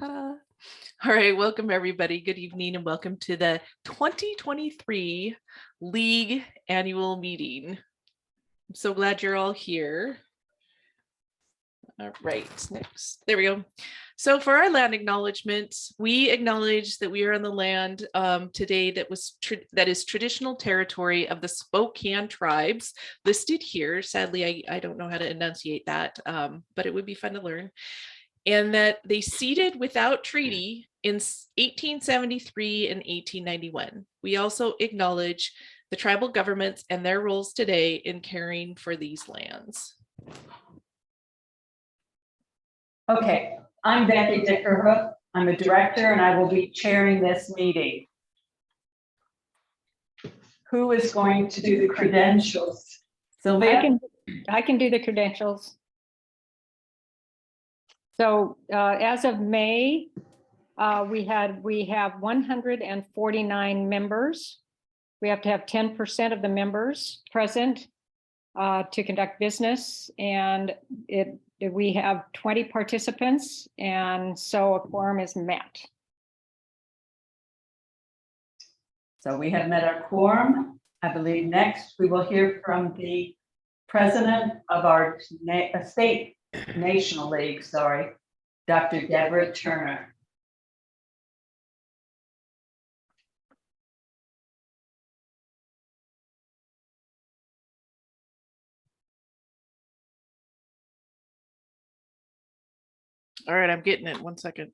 Ta-da. All right, welcome everybody. Good evening and welcome to the 2023 League Annual Meeting. I'm so glad you're all here. All right, next. There we go. So for our land acknowledgements, we acknowledge that we are on the land today that is traditional territory of the Spokane tribes listed here. Sadly, I don't know how to enunciate that, but it would be fun to learn. And that they ceded without treaty in 1873 and 1891. We also acknowledge the tribal governments and their roles today in caring for these lands. Okay, I'm Becky Dickerhook. I'm a director and I will be chairing this meeting. Who is going to do the credentials? Sylvia? I can do the credentials. So as of May, we have 149 members. We have to have 10% of the members present to conduct business, and we have 20 participants, and so a quorum is met. So we have met our quorum. I believe next we will hear from the president of our state National League, Dr. Deborah Turner. All right, I'm getting it. 1 second.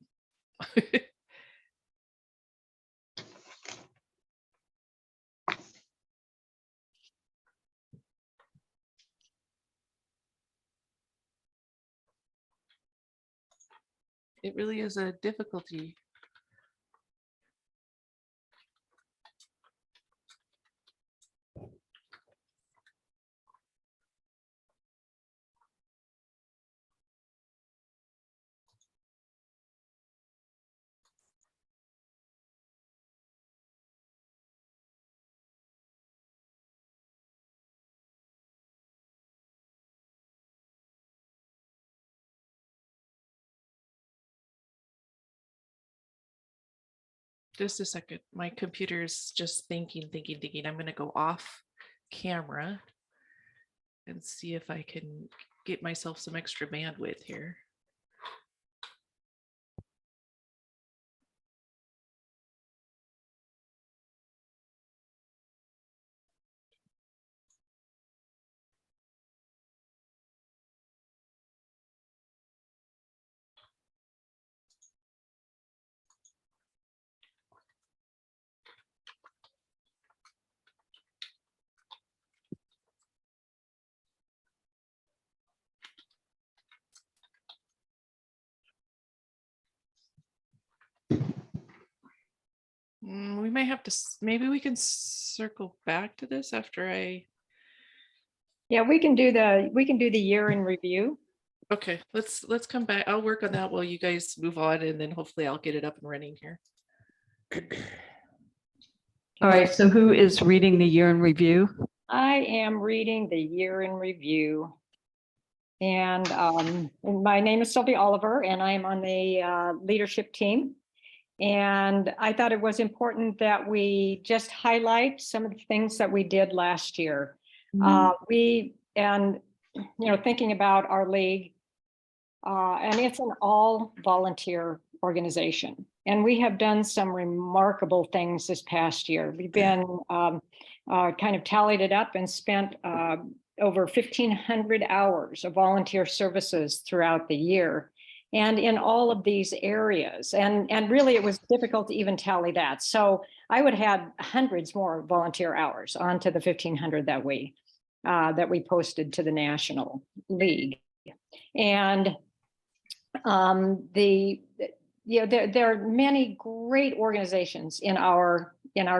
It really is a difficulty. Just a second. My computer is just thinking. I'm going to go off camera and see if I can get myself some extra bandwidth here. We may have to, maybe we can circle back to this after Yeah, we can do the year in review. Okay, let's come back. I'll work on that while you guys move on, and then hopefully I'll get it up and running here. All right, so who is reading the year in review? I am reading the year in review. And my name is Sylvia Oliver, and I am on the leadership team. And I thought it was important that we just highlight some of the things that we did last year. Thinking about our league, and it's an all volunteer organization. And we have done some remarkable things this past year. We've been kind of tallied it up and spent over 1,500 hours of volunteer services throughout the year. And in all of these areas, and really it was difficult to even tally that. So I would have hundreds more volunteer hours onto the 1,500 that we posted to the National League. And there are many great organizations in our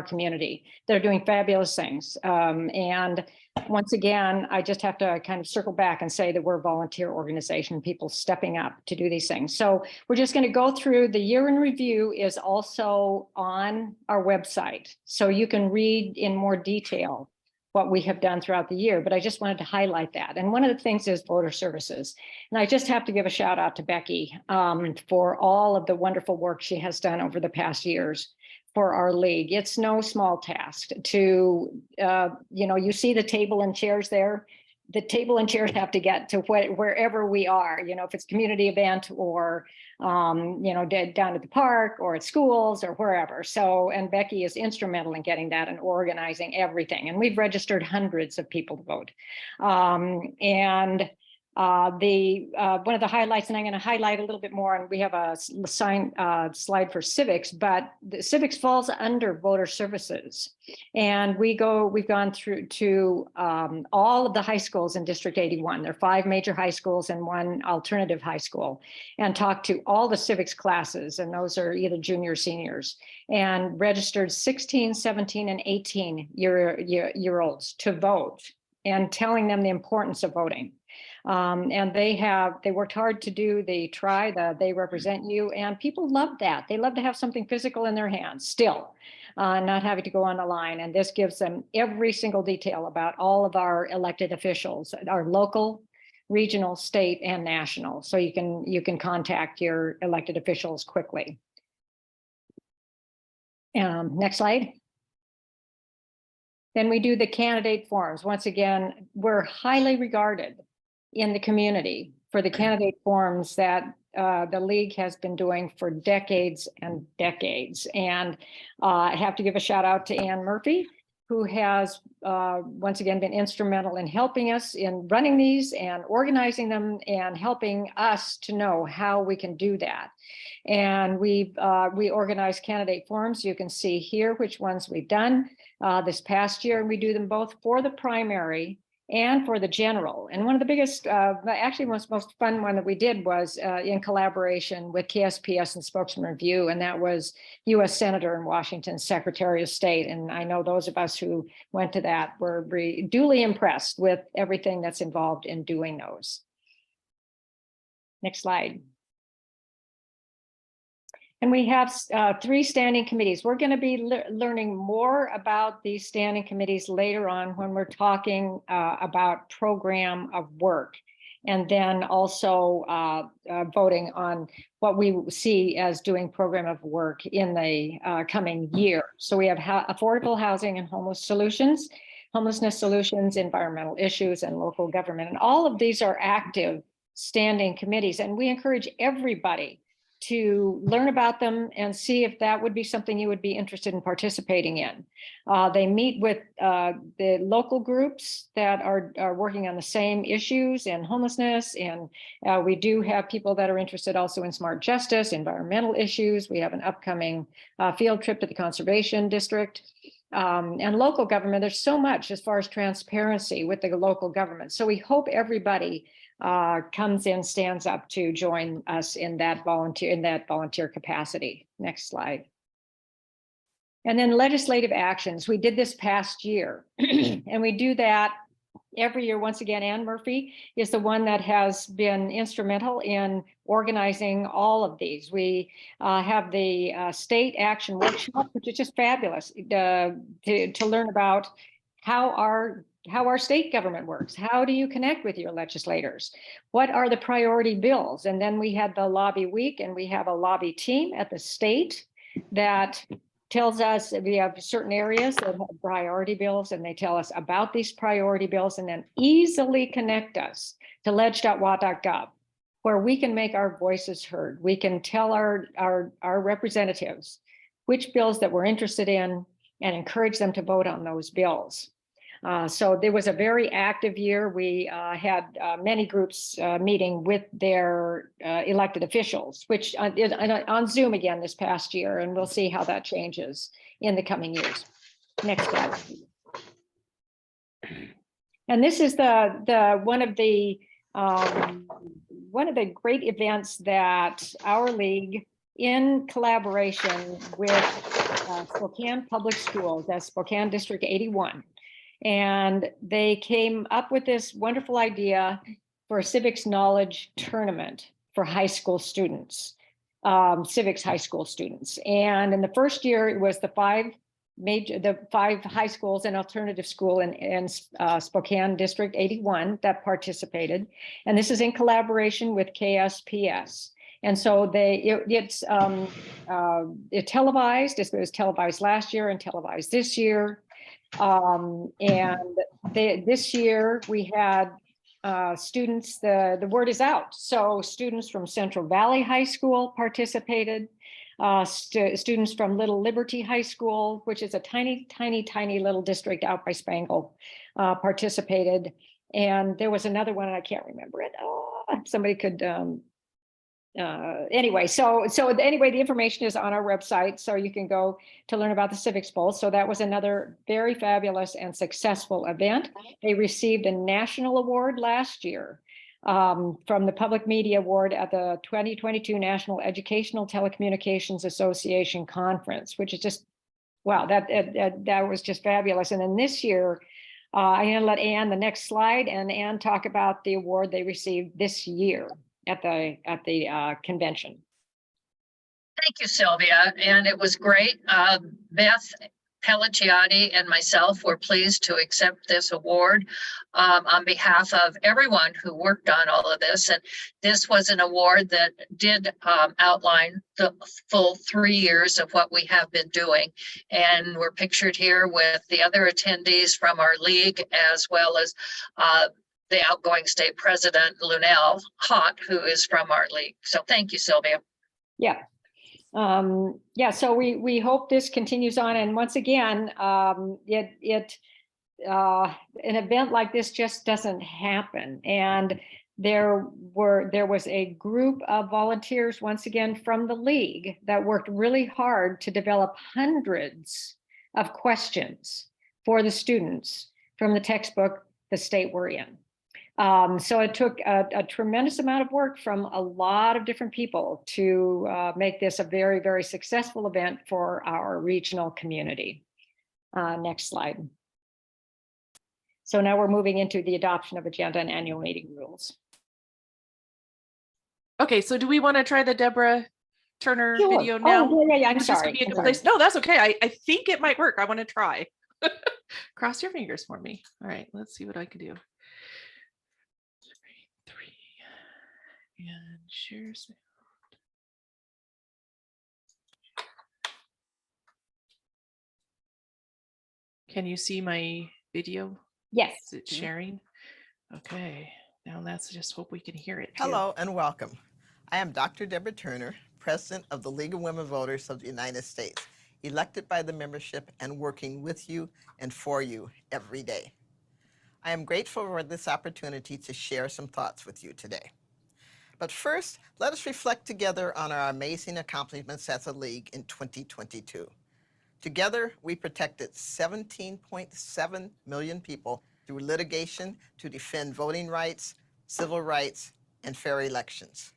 community that are doing fabulous things. And once again, I just have to kind of circle back and say that we're a volunteer organization, people stepping up to do these things. So we're just going to go through. The year in review is also on our website, so you can read in more detail what we have done throughout the year, but I just wanted to highlight that. And one of the things is voter services. And I just have to give a shout out to Becky for all of the wonderful work she has done over the past years for our league. It's no small task to, you see the table and chairs there. The table and chairs have to get to wherever we are, if it's a community event or, down at the park or at schools or wherever. So, and Becky is instrumental in getting that and organizing everything. And we've registered hundreds of people to vote. One of the highlights, and I'm going to highlight a little bit more, and we have a slide for civics, but the civics falls under voter services. And we've gone through to all of the high schools in District 81. There are 5 major high schools and 1 alternative high school, and talked to all the civics classes, and those are either junior or seniors, and registered 16, 17, and 18 year olds to vote, and telling them the importance of voting. And they worked hard to do the They Represent You, and people love that. They love to have something physical in their hands still, not having to go on the line. And this gives them every single detail about all of our elected officials, our local, regional, state, and national. So you can contact your elected officials quickly. Next slide. Then we do the candidate forums. Once again, we're highly regarded in the community for the candidate forums that the league has been doing for decades and decades. And I have to give a shout out to Ann Murphy, who has once again been instrumental in helping us in running these and organizing them and helping us to know how we can do that. And we organize candidate forums. You can see here which ones we've done this past year, and we do them both for the primary and for the general. And one of the biggest, actually most fun one that we did was in collaboration with KSPS and Spokesman Review, and that was U.S. Senator in Washington, Secretary of State. And I know those of us who went to that were duly impressed with everything that's involved in doing those. Next slide. And we have 3 standing committees. We're going to be learning more about these standing committees later on when we're talking about program of work, and then also voting on what we see as doing program of work in the coming year. So we have affordable housing and homelessness solutions, environmental issues, and local government. And all of these are active standing committees, and we encourage everybody to learn about them and see if that would be something you would be interested in participating in. They meet with the local groups that are working on the same issues and homelessness. And we do have people that are interested also in smart justice, environmental issues. We have an upcoming field trip to the Conservation District. And local government, there's so much as far as transparency with the local government. So we hope everybody comes in, stands up to join us in that volunteer capacity. Next slide. And then legislative actions. We did this past year, and we do that every year. Once again, Ann Murphy is the one that has been instrumental in organizing all of these. We have the state action workshop, which is just fabulous to learn about how our state government works. How do you connect with your legislators? What are the priority bills? And then we had the lobby week, and we have a lobby team at the state that tells us we have certain areas that have priority bills, and they tell us about these priority bills, and then easily connect us to ledge.wa.gov, where we can make our voices heard. We can tell our representatives which bills that we're interested in and encourage them to vote on those bills. So there was a very active year. We had many groups meeting with their elected officials, which on Zoom again this past year, and we'll see how that changes in the coming years. Next slide. And this is one of the great events that our league, in collaboration with Spokane Public Schools, that's Spokane District 81. And they came up with this wonderful idea for a civics knowledge tournament for high school students, civics high school students. And in the first year, it was the 5 the 5 high schools and alternative school in Spokane District 81 that participated. And this is in collaboration with KSPS. And so it's televised. It was televised last year and televised this year. This year we had students, the word is out. So students from Central Valley High School participated. Students from Little Liberty High School, which is a tiny little district out by Spangle, participated. And there was another one, and I can't remember it. Oh, somebody could, anyway, anyway, the information is on our website, so you can go to learn about the Civics Bowl. So that was another very fabulous and successful event. They received a national award last year from the Public Media Award at the 2022 National Educational Telecommunications Association Conference, which is just, wow, that was just fabulous. And then this year, I'm going to let Ann, the next slide, and Ann talk about the award they received this year at the convention. Thank you, Sylvia. And it was great. Beth Pellicciati and myself were pleased to accept this award on behalf of everyone who worked on all of this. And this was an award that did outline the full 3 years of what we have been doing. And we're pictured here with the other attendees from our league, as well as the outgoing state president, Lunell Hott, who is from our league. So thank you, Sylvia. Yeah. So we hope this continues on. And once again, an event like this just doesn't happen. And there was a group of volunteers, once again, from the league that worked really hard to develop hundreds of questions for the students from the textbook, The State We're In. So it took a tremendous amount of work from a lot of different people to make this a very, very successful event for our regional community. Next slide. So now we're moving into the adoption of agenda and annual meeting rules. Okay, so do we want to try the Deborah Turner Sure. video now? Oh, yeah, I'm Would this sorry. be a good place? No, that's okay. I think it might work. I want to try. Cross your fingers for me. All right, let's see what I can do. 3 and share sound. Can you see my video? Yes. Is it sharing? Okay, now let's just hope we can hear it too. Hello and welcome. I am Dr. Deborah Turner, President of the League of Women Voters of the United States, elected by the membership and working with you and for you every day. I am grateful for this opportunity to share some thoughts with you today. But first, let us reflect together on our amazing accomplishments as a league in 2022. Together, we protected 17.7 million people through litigation to defend voting rights, civil rights, and fair elections.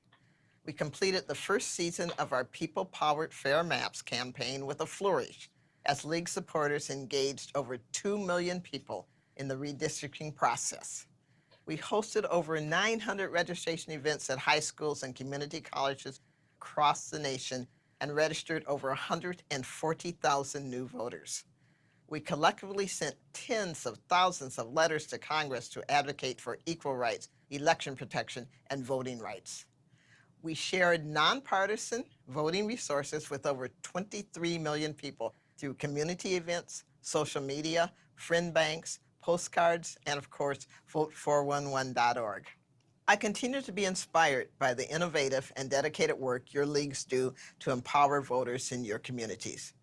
We completed the first season of our People-Powered Fair Maps campaign with a flourish, as league supporters engaged over 2 million people in the redistricting process. We hosted over 900 registration events at high schools and community colleges across the nation and registered over 140,000 new voters. We collectively sent tens of thousands of letters to Congress to advocate for equal rights, election protection, and voting rights. We shared nonpartisan voting resources with over 23 million people through community events, social media, friend banks, postcards, and of course, vote411.org. I continue to be inspired by the innovative and dedicated work your leagues do to empower voters in your communities.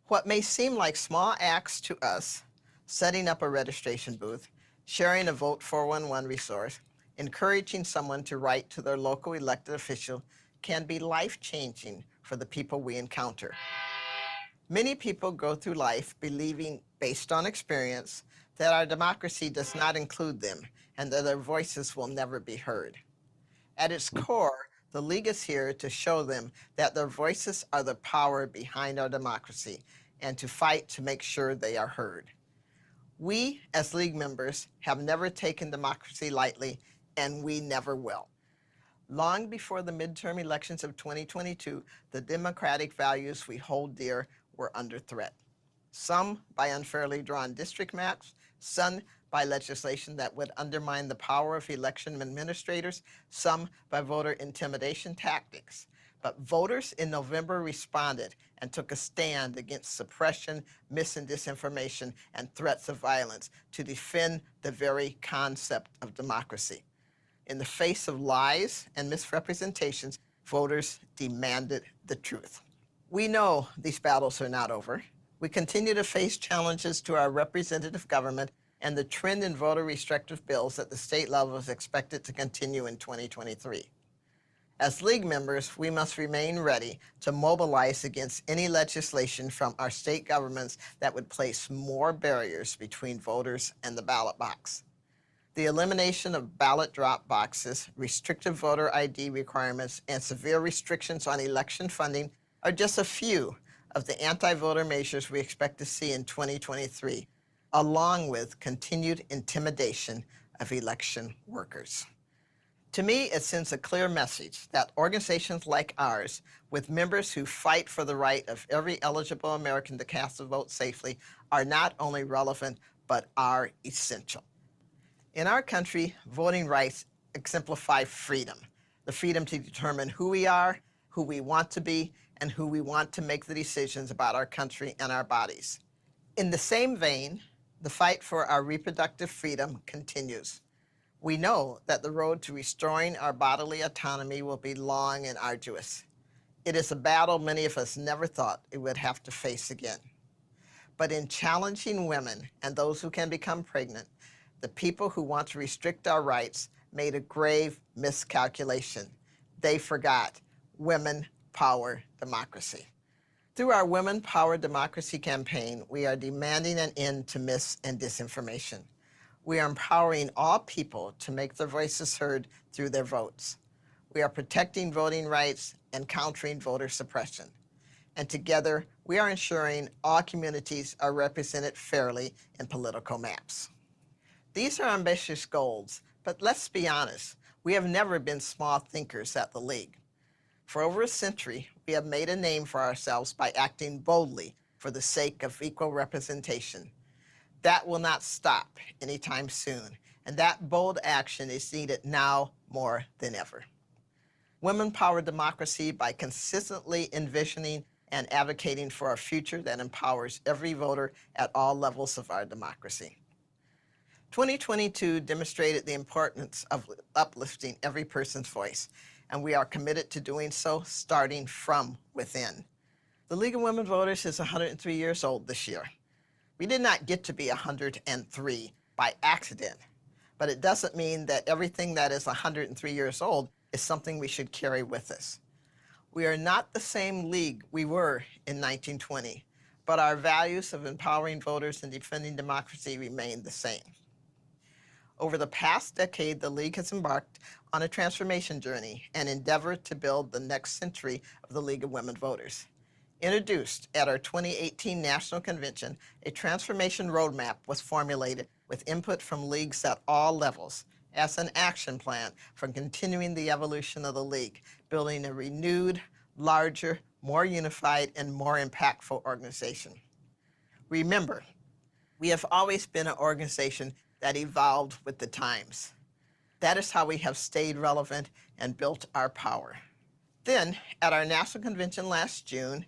What may seem like small acts to us, setting up a registration booth, sharing a Vote 411 resource, encouraging someone to write to their local elected official, can be life-changing for the people we encounter. Many people go through life believing, based on experience, that our democracy does not include them and that their voices will never be heard. At its core, the League is here to show them that their voices are the power behind our democracy and to fight to make sure they are heard. We, as League members, have never taken democracy lightly, and we never will. Long before the midterm elections of 2022, the democratic values we hold dear were under threat. some by unfairly drawn district maps, some by legislation that would undermine the power of election administrators, some by voter intimidation tactics. But voters in November responded and took a stand against suppression, mis and disinformation, and threats of violence to defend the very concept of democracy. In the face of lies and misrepresentations, voters demanded the truth. We know these battles are not over. We continue to face challenges to our representative government, and the trend in voter restrictive bills at the state level is expected to continue in 2023. As League members, we must remain ready to mobilize against any legislation from our state governments that would place more barriers between voters and the ballot box. The elimination of ballot drop boxes, restrictive voter ID requirements, and severe restrictions on election funding are just a few of the anti-voter measures we expect to see in 2023, along with continued intimidation of election workers. To me, it sends a clear message that organizations like ours, with members who fight for the right of every eligible American to cast a vote safely, are not only relevant, but are essential. In our country, voting rights exemplify freedom, the freedom to determine who we are, who we want to be, and who we want to make the decisions about our country and our bodies. In the same vein, the fight for our reproductive freedom continues. We know that the road to restoring our bodily autonomy will be long and arduous. It is a battle many of us never thought we would have to face again. But in challenging women and those who can become pregnant, the people who want to restrict our rights made a grave miscalculation. They forgot women power democracy. Through our Women Power Democracy campaign, we are demanding an end to mis and disinformation. We are empowering all people to make their voices heard through their votes. We are protecting voting rights and countering voter suppression. And together, we are ensuring all communities are represented fairly in political maps. These are ambitious goals, but let's be honest, we have never been small thinkers at the League. For over a century, we have made a name for ourselves by acting boldly for the sake of equal representation. That will not stop anytime soon, and that bold action is needed now more than ever. Women power democracy by consistently envisioning and advocating for a future that empowers every voter at all levels of our democracy. 2022 demonstrated the importance of uplifting every person's voice, and we are committed to doing so starting from within. The League of Women Voters is 103 years old this year. We did not get to be 103 by accident, but it doesn't mean that everything that is 103 years old is something we should carry with us. We are not the same league we were in 1920, but our values of empowering voters and defending democracy remain the same. Over the past decade, the League has embarked on a transformation journey and endeavored to build the next century of the League of Women Voters. Introduced at our 2018 National Convention, a transformation roadmap was formulated with input from leagues at all levels as an action plan for continuing the evolution of the League, building a renewed, larger, more unified, and more impactful organization. Remember, we have always been an organization that evolved with the times. That is how we have stayed relevant and built our power. Then, at our National Convention last June,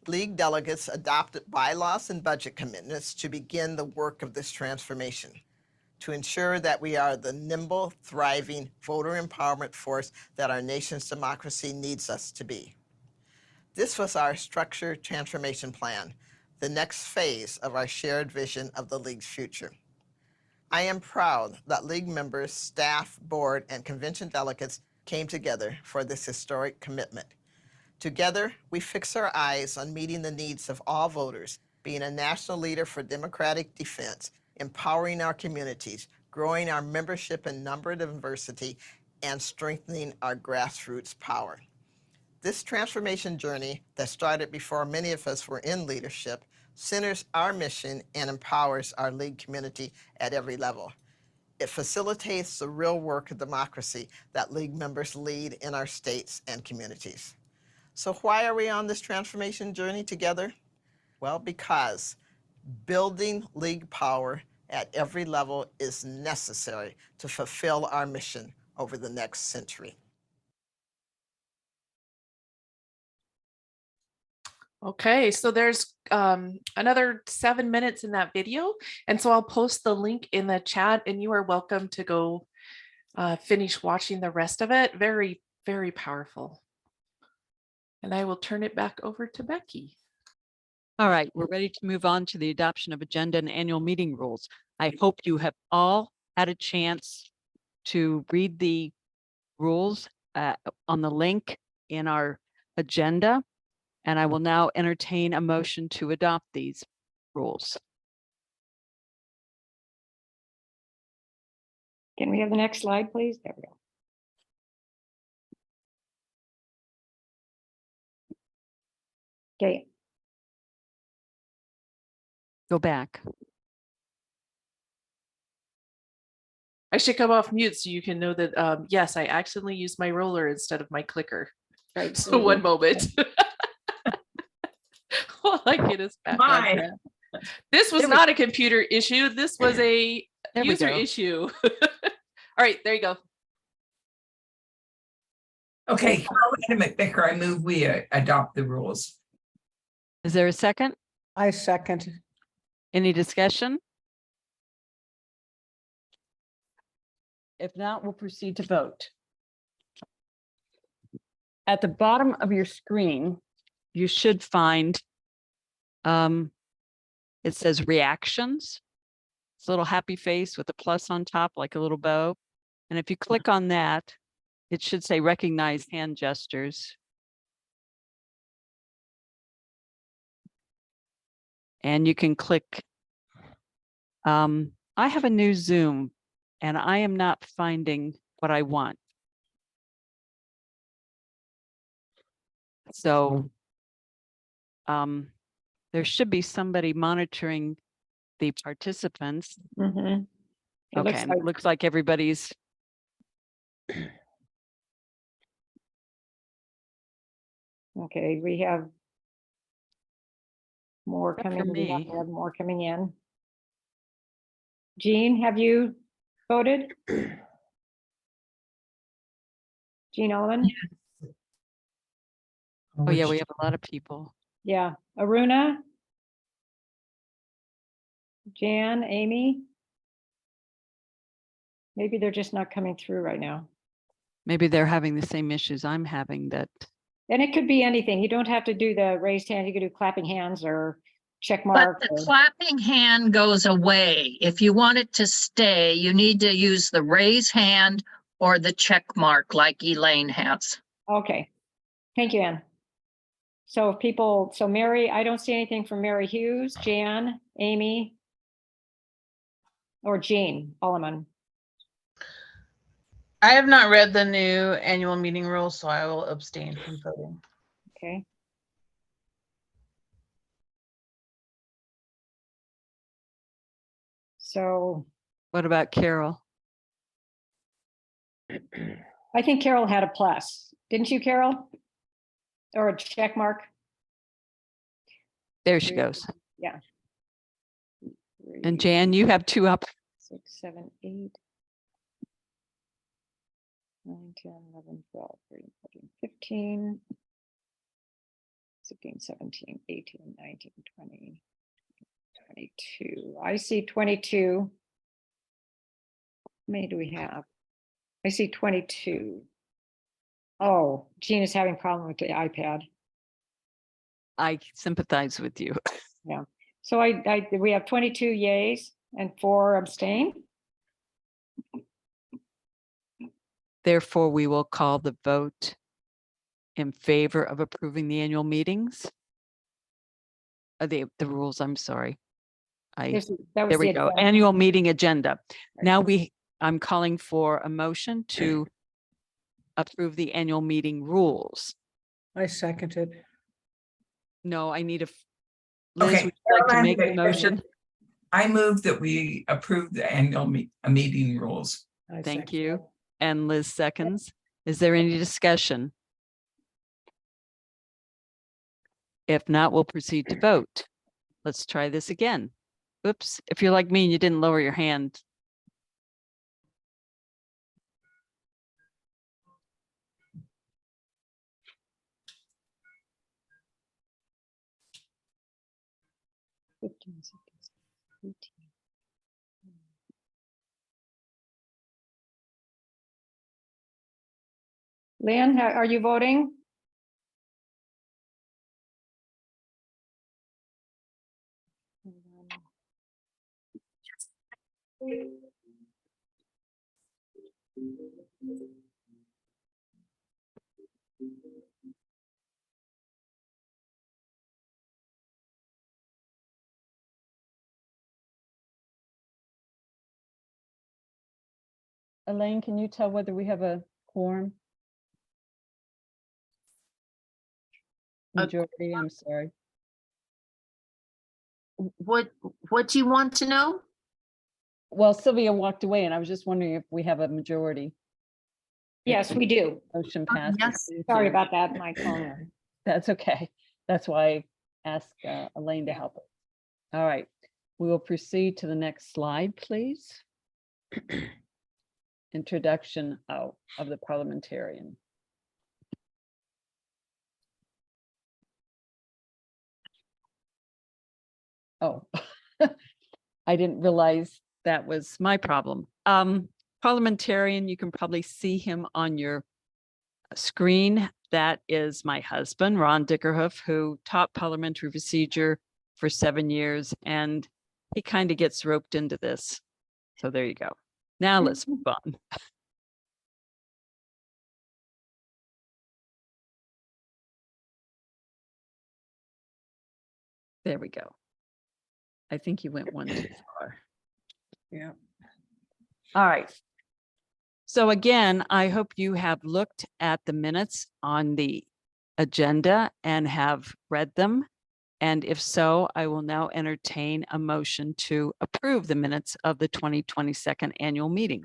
League delegates adopted bylaws and budget commitments to begin the work of this transformation, to ensure that we are the nimble, thriving voter empowerment force that our nation's democracy needs us to be. This was our structured transformation plan, the next phase of our shared vision of the League's future. I am proud that League members, staff, board, and convention delegates came together for this historic commitment. Together, we fix our eyes on meeting the needs of all voters, being a national leader for democratic defense, empowering our communities, growing our membership and number and diversity, and strengthening our grassroots power. This transformation journey that started before many of us were in leadership centers our mission and empowers our League community at every level. It facilitates the real work of democracy that League members lead in our states and communities. So why are we on this transformation journey together? Well, because Building league power at every level is necessary to fulfill our mission over the next century. Okay, so there's another 7 minutes in that video. And so I'll post the link in the chat and you are welcome to go finish watching the rest of it. Very, very powerful. And I will turn it back over to Becky. All right, we're ready to move on to the adoption of agenda and annual meeting rules. I hope you have all had a chance to read the rules on the link in our agenda. And I will now entertain a motion to adopt these rules. Can we have the next slide, please? There we go. Okay, Go back. I should come off mute so you can know that, yes, I accidentally used my roller instead of my clicker. right. So one moment. While I get us back on My. track. This was There we- not a computer issue. This was a There we user go. issue. All right, there you go. Okay, Carolina McVicker, I move we adopt the rules. Is there a second? I second. Any discussion? If not, we'll proceed to vote. At the bottom of your screen, you should find it says reactions. It's a little happy face with a plus on top, like a little bow. And if you click on that, it should say recognize hand gestures. And you can click. I have a new Zoom and I am not finding what I want. So there should be somebody monitoring the participants. Mhm. It Okay, looks and like- it looks like everybody's. Okay, we have more Good coming for in. We me. have more coming in. Jean, have you voted? Jean Olivan? Oh yeah, we have a lot of people. Yeah. Aruna? Jan, Amy? Maybe they're just not coming through right now. Maybe they're having the same issues I'm having that. And it could be anything. You don't have to do the raised hand. You could do clapping hands or check But mark. the or- clapping hand goes away. If you want it to stay, you need to use the raise hand or the check mark like Elaine has. Okay. Thank you, Ann. So if people, so Mary, I don't see anything from Mary Hughes, Jan, Amy, or Jean Alleman. I have not read the new annual meeting rules, so I will abstain from voting. Okay. So What about Carol? I think Carol had a plus. Didn't you, Carol? Or a check mark? There she goes. Yeah. And Jan, you have two up. 6, 7, 8, 9, 10, 11, 12, 13, 14, 15, 16, 17, 18, 19, 20, 22. I see 22. How many do we have? I see 22. Oh, Jean is having a problem with the iPad. I sympathize with you. So we have 22 yays and 4 abstain. Therefore, we will call the vote in favor of approving the annual meetings. The rules, I'm sorry. That was There we the go. agenda. Annual meeting agenda. Right. Now I'm calling for a motion to approve the annual meeting rules. I seconded. No, I need Liz, Okay, would you like to Caroline make the McVicker, motion? I move that we approve the annual meeting rules. I Thank seconded. you. And Liz seconds. Is there any discussion? If not, we'll proceed to vote. let's try this again. Oops, if you're like me and you didn't lower your hand. Lynn, are you voting? Elaine, can you tell whether we have a quorum? Majority, I'm sorry. What do you want to know? Well, Sylvia walked away and I was just wondering if we have a majority. Yes, we do. Motion passes. yes. Thank Sorry you. about that, my phone. That's okay. That's why I asked Elaine to help us. All right, we will proceed to the next slide, please. Introduction of the parliamentarian. Oh, I didn't realize that was my problem. Parliamentarian, you can probably see him on your screen. That is my husband, Ron Dickerhoof, who taught parliamentary procedure for 7 years, and he kind of gets roped into this. So there you go. Now let's move on. There we go. I think you went one too far. Yeah. All right. So again, I hope you have looked at the minutes on the agenda and have read them. And if so, I will now entertain a motion to approve the minutes of the 2022 annual meeting.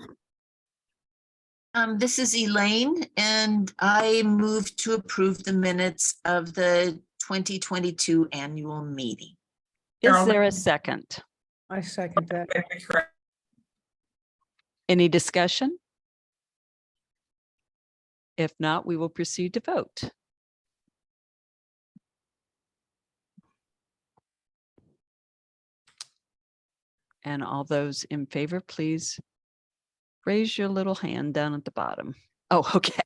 This is Elaine, and I move to approve the minutes of the 2022 annual meeting. Is Carol, there a second? I second that. Any discussion? If not, we will proceed to vote. And all those in favor, please raise your little hand down at the bottom. Oh, okay.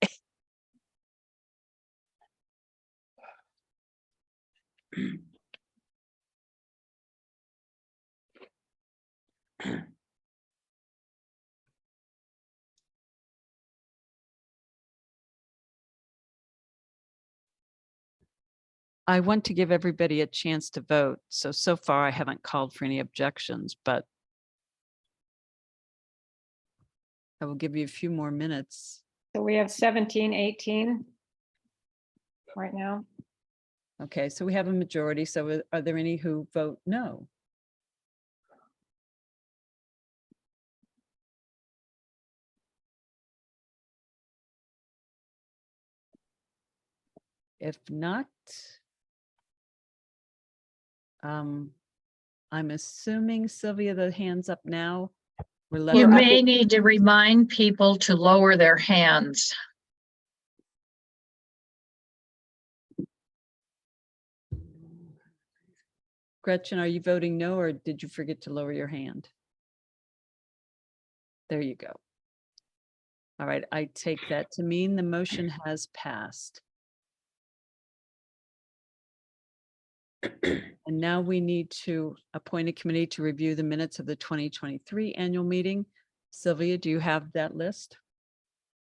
I want to give everybody a chance to vote. So far I haven't called for any objections, but I will give you a few more minutes. So we have 17, 18 right now. Okay, so we have a majority. So are there any who vote no? If not, I'm assuming, Sylvia, the hands up now. You may need to remind people to lower their hands. Gretchen, are you voting no, or did you forget to lower your hand? There you go. All right, I take that to mean the motion has passed. And now we need to appoint a committee to review the minutes of the 2023 annual meeting. Sylvia, do you have that list?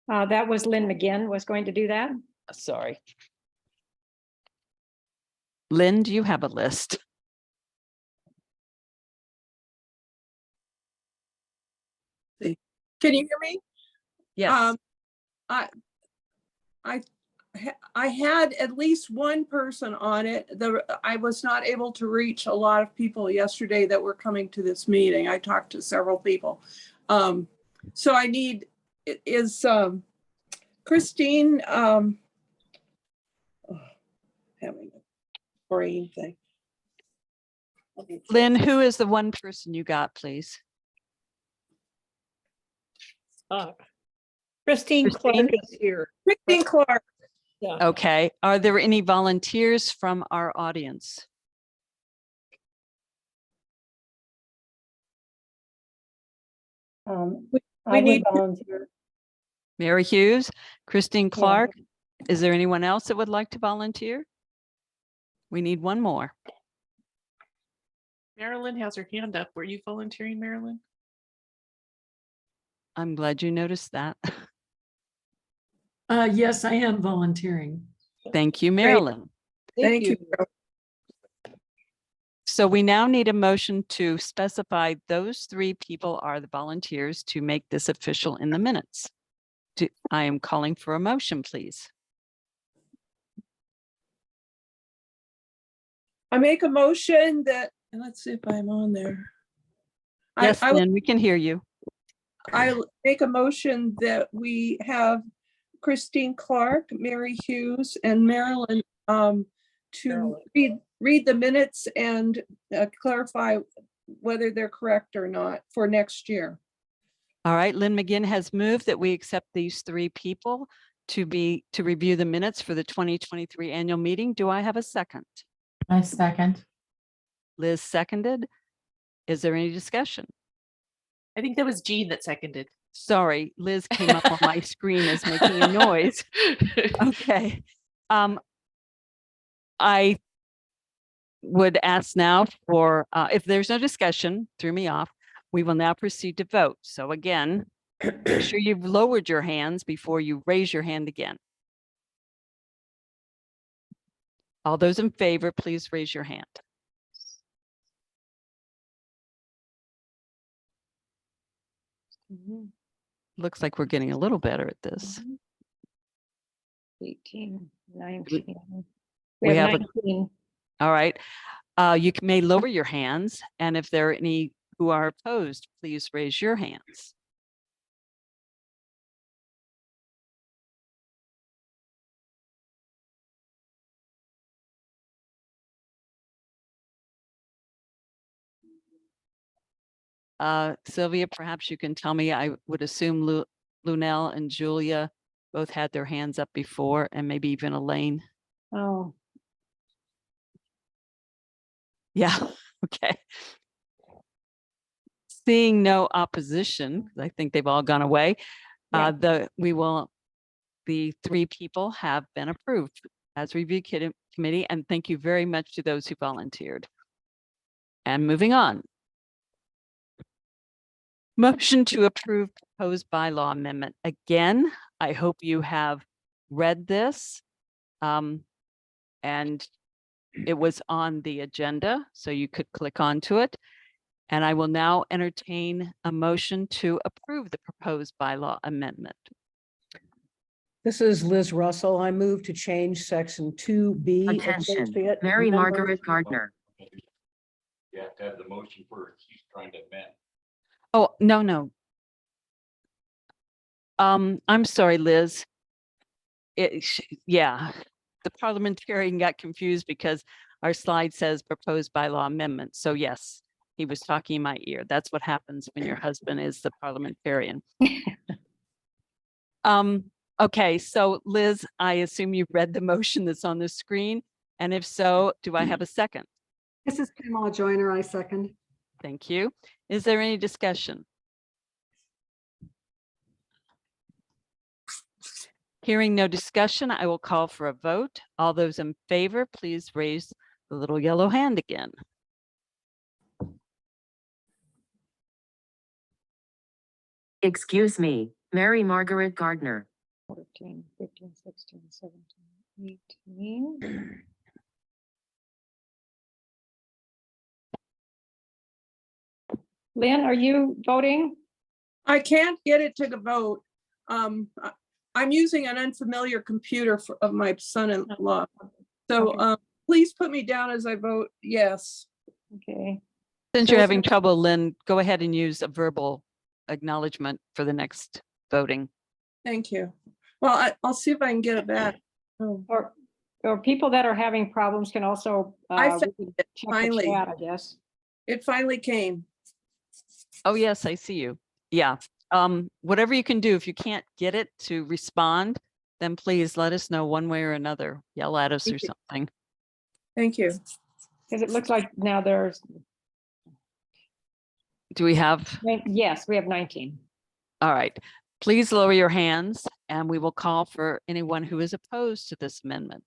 That was Lynn McGinn was going to do that. Sorry. Lynn, do you have a list? Can you hear me? Yes. I had at least one person on it. I was not able to reach a lot of people yesterday that were coming to this meeting. I talked to several people. So I need, is Christine having a brain thing? Lynn, who is the one person you got, please? Christine Clark Christine? is here. Christine Clark. Okay. Are there any volunteers from our audience? We need, volunteer. Mary Hughes, Christine Clark. Is there anyone else that would like to volunteer? We need one more. Marilyn has her hand up. Were you volunteering, Marilyn? I'm glad you noticed that. Yes, I am volunteering. Thank you, Marilyn. thank you. So we now need a motion to specify those 3 people are the volunteers to make this official in the minutes. I am calling for a motion, please. I make a motion that, and let's see if I'm on there. Yes, I Lynn, we can hear you. make a motion that we have Christine Clark, Mary Hughes, and Marilyn to read the minutes and clarify whether they're correct or not for next year. All right, Lynn McGinn has moved that we accept these 3 people to review the minutes for the 2023 annual meeting. Do I have a second? I second. Liz seconded. Is there any discussion? I think that was Jean that seconded. Sorry, Liz came up on my screen as making a noise. Okay. I would ask now for, if there's no discussion, threw me off, we will now proceed to vote. So again, make sure you've lowered your hands before you raise your hand again. All those in favor, please raise your hand. Looks like we're getting a little better at this. 18, 19. We have 19. All right. You may lower your hands, and if there are any who are opposed, please raise your hands. Sylvia, perhaps you can tell me, I would assume Lunel and Julia both had their hands up before, and maybe even Elaine. Oh, Yeah, okay. Seeing no opposition, I think they've all gone away. Yeah. The 3 people have been approved as review committee, and thank you very much to those who volunteered. And moving on. Motion to approve proposed bylaw amendment. Again, I hope you have read this. And it was on the agenda, so you could click onto it. And I will now entertain a motion to approve the proposed bylaw amendment. This is Liz Russell. I move to change section 2B. Attention, associate Mary member- Margaret Gardner. You have to have the motion first. She's trying to amend. Oh, no. I'm sorry, Liz. Yeah, the parliamentarian got confused because our slide says proposed bylaw amendment. So yes, he was talking in my ear. That's what happens when your husband is the parliamentarian. Okay, so Liz, I assume you've read the motion that's on the screen. And if so, do I have a second? This is Pamela Joyner. I second. Thank you. Is there any discussion? Hearing no discussion, I will call for a vote. All those in favor, please raise the little yellow hand again. Excuse me, Mary Margaret Gardner. 14, 15, 16, 17, 18. Lynn, are you voting? I can't get it to the vote. I'm using an unfamiliar computer of my son-in-law. So please put me down as I vote yes. Okay. Since you're having trouble, Lynn, go ahead and use a verbal acknowledgement for the next voting. Thank you. Well, I'll see if I can get it back. Oh. Or people that are having problems can also I found we can it check the finally. chat, I guess. It finally came. Oh, yes, I see you. Yeah. Whatever you can do, if you can't get it to respond, then please let us know one way or another. Yell at us or Thank you. something. Thank you. Because it looks like now there's, Do we have? yes, we have 19. All right. Please lower your hands and we will call for anyone who is opposed to this amendment.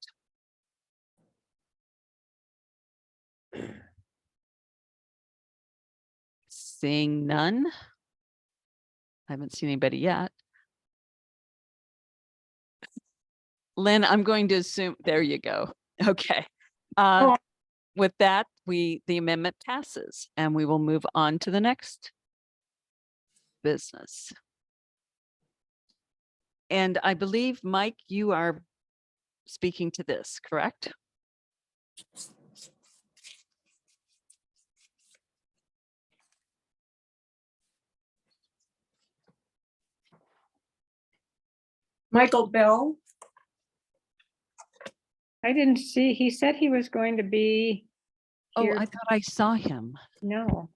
Seeing none. I haven't seen anybody yet. Lynn, I'm going to assume, there you go. Okay. Oh. With that, the amendment passes and we will move on to the next business. And I believe, Mike, you are speaking to this, correct? Michael Bell. I didn't see, he said he was going to be Oh, here. I thought I saw him. No.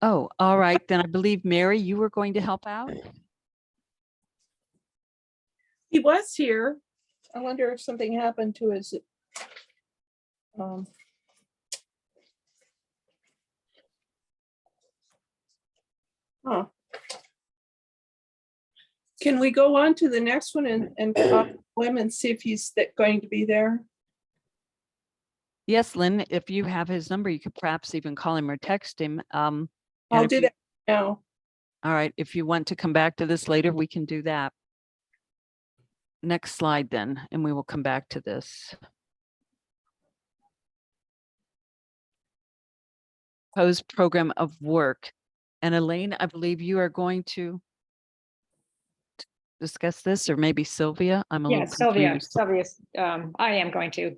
Oh, all right. Then I believe, Mary, you were going to help out? He was here. I wonder if something happened to his. Huh. Can we go on to the next one and call him and see if he's going to be there? Yes, Lynn, if you have his number, you could perhaps even call him or text him. I'll if do you- that now. All right. If you want to come back to this later, we can do that. Next slide then, and we will come back to this. Proposed program of work. And Elaine, I believe you are going to discuss this, or maybe Sylvia. I'm a Yeah, little confused. I am going to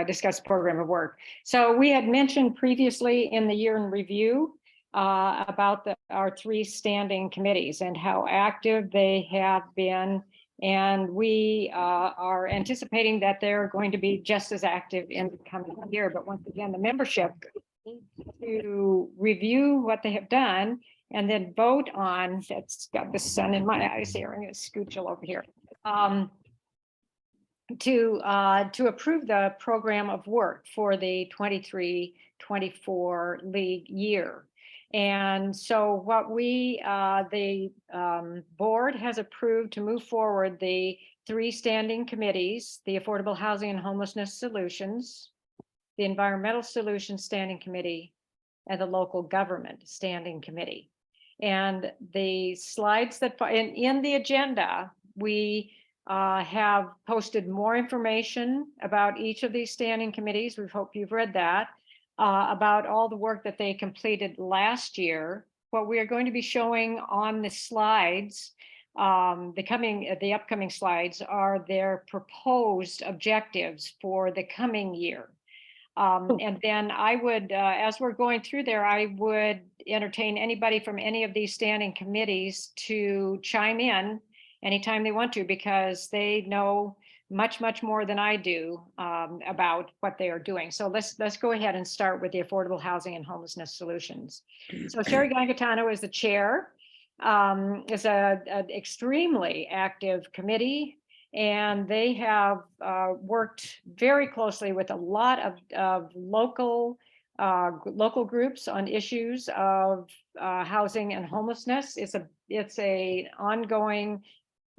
discuss program of work. So we had mentioned previously in the year in review about our 3 standing committees and how active they have been. And we are anticipating that they're going to be just as active in the coming year. But once again, the membership needs to review what they have done and then vote on, that's got the sun in my eyes here, I'm gonna scooch over here. To approve the program of work for the 23-24 league year. And so what the board has approved to move forward the 3 standing committees, the Affordable Housing and Homelessness Solutions, the Environmental Solutions Standing Committee, and the Local Government Standing Committee. And the slides that in the agenda, we have posted more information about each of these standing committees. We hope you've read that, about all the work that they completed last year. What we are going to be showing on the slides, the upcoming slides, are their proposed objectives for the coming year. And then I would, as we're going through there, I would entertain anybody from any of these standing committees to chime in anytime they want to, because they know much more than I do about what they are doing. So let's go ahead and start with the Affordable Housing and Homelessness Solutions. So Sherry Gankatano is the chair. It's an extremely active committee. And they have worked very closely with a lot of local groups on issues of housing and homelessness. It's a ongoing,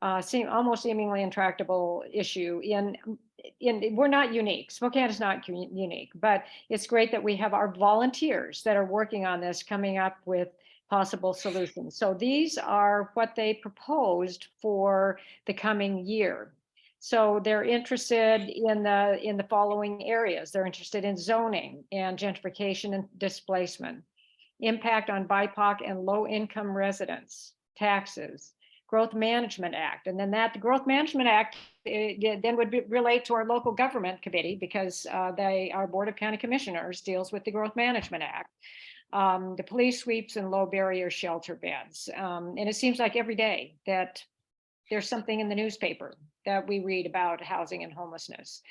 almost seemingly intractable issue. We're not unique. Spokane is not unique, but it's great that we have our volunteers that are working on this, coming up with possible solutions. So these are what they proposed for the coming year. So they're interested in the following areas. They're interested in zoning and gentrification and displacement, impact on BIPOC and low-income residents, taxes, Growth Management Act. And then that Growth Management Act then would relate to our local government committee, because our Board of County Commissioners deals with the Growth Management Act. The police sweeps and low barrier shelter beds. And it seems like every day that there's something in the newspaper that we read about housing and homelessness.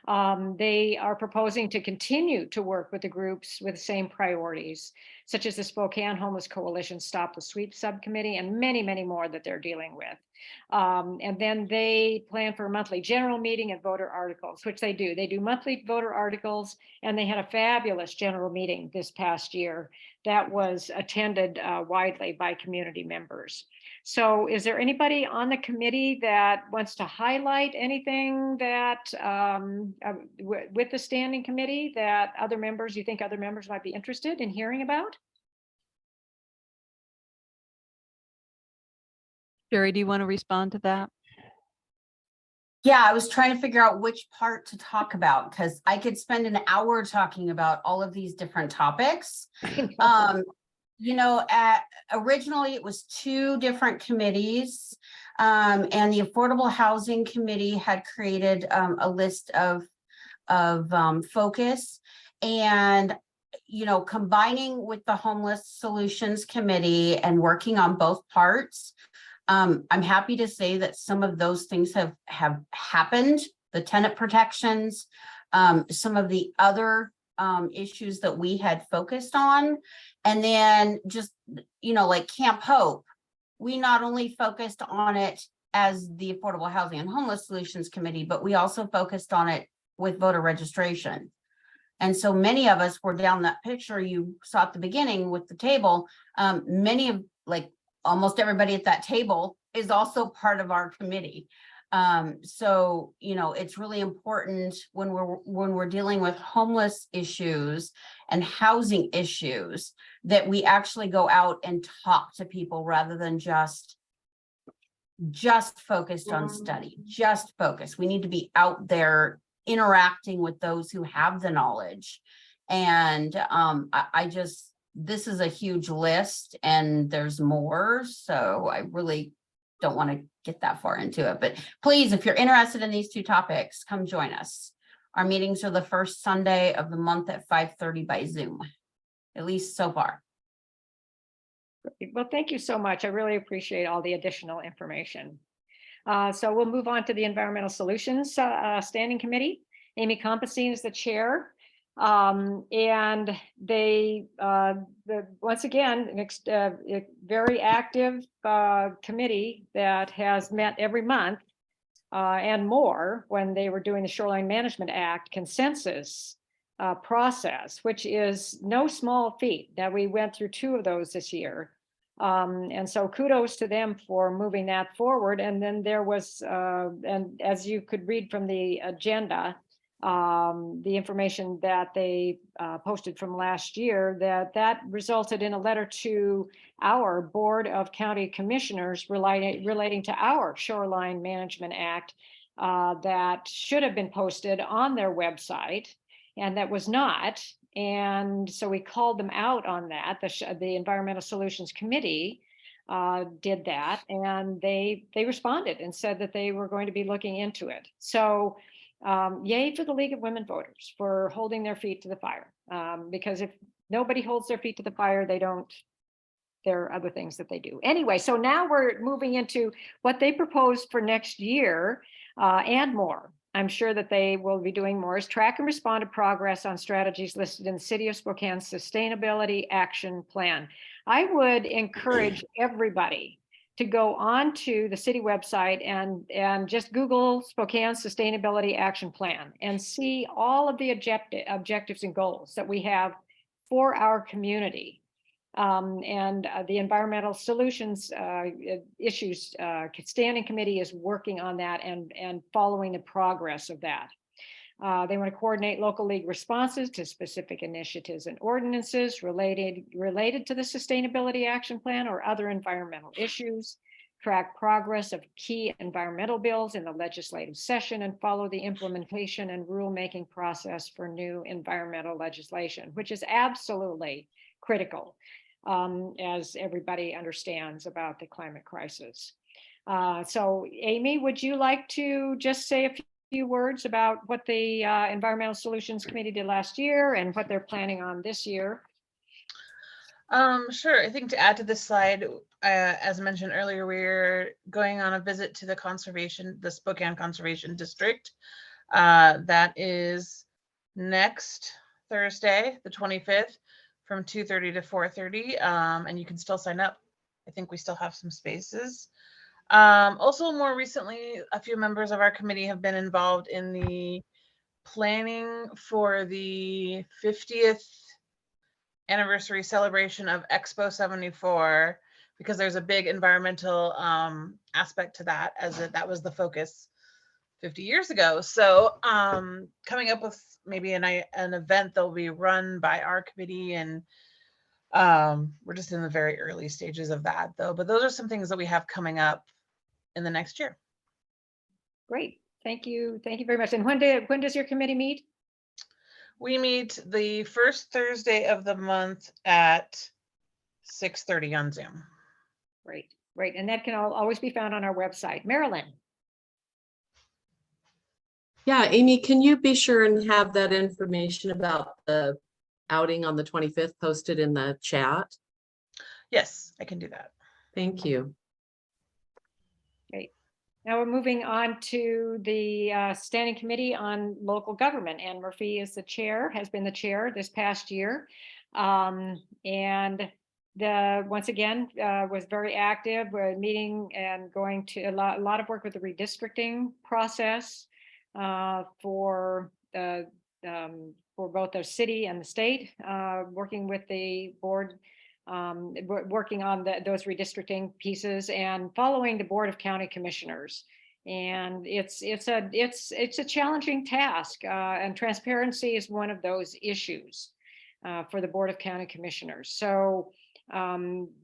They are proposing to continue to work with the groups with the same priorities, such as the Spokane Homeless Coalition Stop the Sweep Subcommittee and many, many more that they're dealing with. And then they plan for a monthly general meeting and voter articles, which they do. They do monthly voter articles, and they had a fabulous general meeting this past year that was attended widely by community members. So is there anybody on the committee that wants to highlight anything that with the standing committee that other members, you think other members might be interested in hearing about? Sherry, do you want to respond to that? Yeah, I was trying to figure out which part to talk about because I could spend an hour talking about all of these different topics. You know, originally it was 2 different committees, and the Affordable Housing Committee had created a list of focus, and you know, combining with the Homeless Solutions Committee and working on both parts. I'm happy to say that some of those things have happened, the tenant protections, some of the other issues that we had focused on. And then just, you know, like Camp Hope, we not only focused on it as the Affordable Housing and Homeless Solutions Committee, but we also focused on it with voter registration. And so many of us were down that picture you saw at the beginning with the table. Many of, like, almost everybody at that table is also part of our committee. So, you know, it's really important when we're dealing with homeless issues and housing issues that we actually go out and talk to people rather than just focused on study, just focus. We need to be out there interacting with those who have the knowledge. And this is a huge list and there's more. So I really don't want to get that far into it, but please, if you're interested in these 2 topics, come join us. Our meetings are the first Sunday of the month at 5:30 by Zoom, at least so far. Well, thank you so much. I really appreciate all the additional information. So we'll move on to the Environmental Solutions Standing Committee. Amy Compasine is the chair. And they, once again, a very active committee that has met every month and more when they were doing the Shoreline Management Act consensus process, which is no small feat. Now, we went through 2 of those this year. And so kudos to them for moving that forward. And then there was, and as you could read from the agenda, the information that they posted from last year, that resulted in a letter to our Board of County Commissioners relating to our Shoreline Management Act that should have been posted on their website, and that was not. And so we called them out on that. The Environmental Solutions Committee did that, and they responded and said that they were going to be looking into it. So yay for the League of Women Voters for holding their feet to the fire. Because if nobody holds their feet to the fire, there are other things that they do. Anyway, so now we're moving into what they proposed for next year and more. I'm sure that they will be doing more, is track and respond to progress on strategies listed in the City of Spokane Sustainability Action Plan. I would encourage everybody to go on to the city website and just Google Spokane Sustainability Action Plan and see all of the objectives and goals that we have for our community. The Environmental Solutions Issues Standing Committee is working on that and following the progress of that. They want to coordinate local league responses to specific initiatives and ordinances related to the Sustainability Action Plan or other environmental issues, track progress of key environmental bills in the legislative session, and follow the implementation and rulemaking process for new environmental legislation, which is absolutely critical, as everybody understands about the climate crisis. So Amy, would you like to just say a few words about what the Environmental Solutions Committee did last year and what they're planning on this year? Sure. I think to add to this slide, as mentioned earlier, we're going on a visit to the Spokane Conservation District. That is next Thursday, the 25th, from 2:30 to 4:30, and you can still sign up. I think we still have some spaces. Also, more recently, a few members of our committee have been involved in the planning for the 50th anniversary celebration of Expo 74, because there's a big environmental aspect to that, as that was the focus 50 years ago. So coming up with maybe an event that'll be run by our committee, and we're just in the very early stages of that though. But those are some things that we have coming up in the next year. Great. Thank you. Thank you very much. And when does your committee meet? We meet the first Thursday of the month at 6:30 on Zoom. Great. Great. And that can always be found on our website. Marilyn. Yeah, Amy, can you be sure and have that information about the outing on the 25th posted in the chat? Yes, I can do that. Thank you. Great. Now we're moving on to the Standing Committee on Local Government. Ann Murphy is the chair, has been the chair this past year. And once again, was very active. We're meeting and going to a lot of work with the redistricting process for both the city and the state, working with the board, working on those redistricting pieces and following the Board of County Commissioners. And it's a challenging task, and transparency is one of those issues for the Board of County Commissioners. So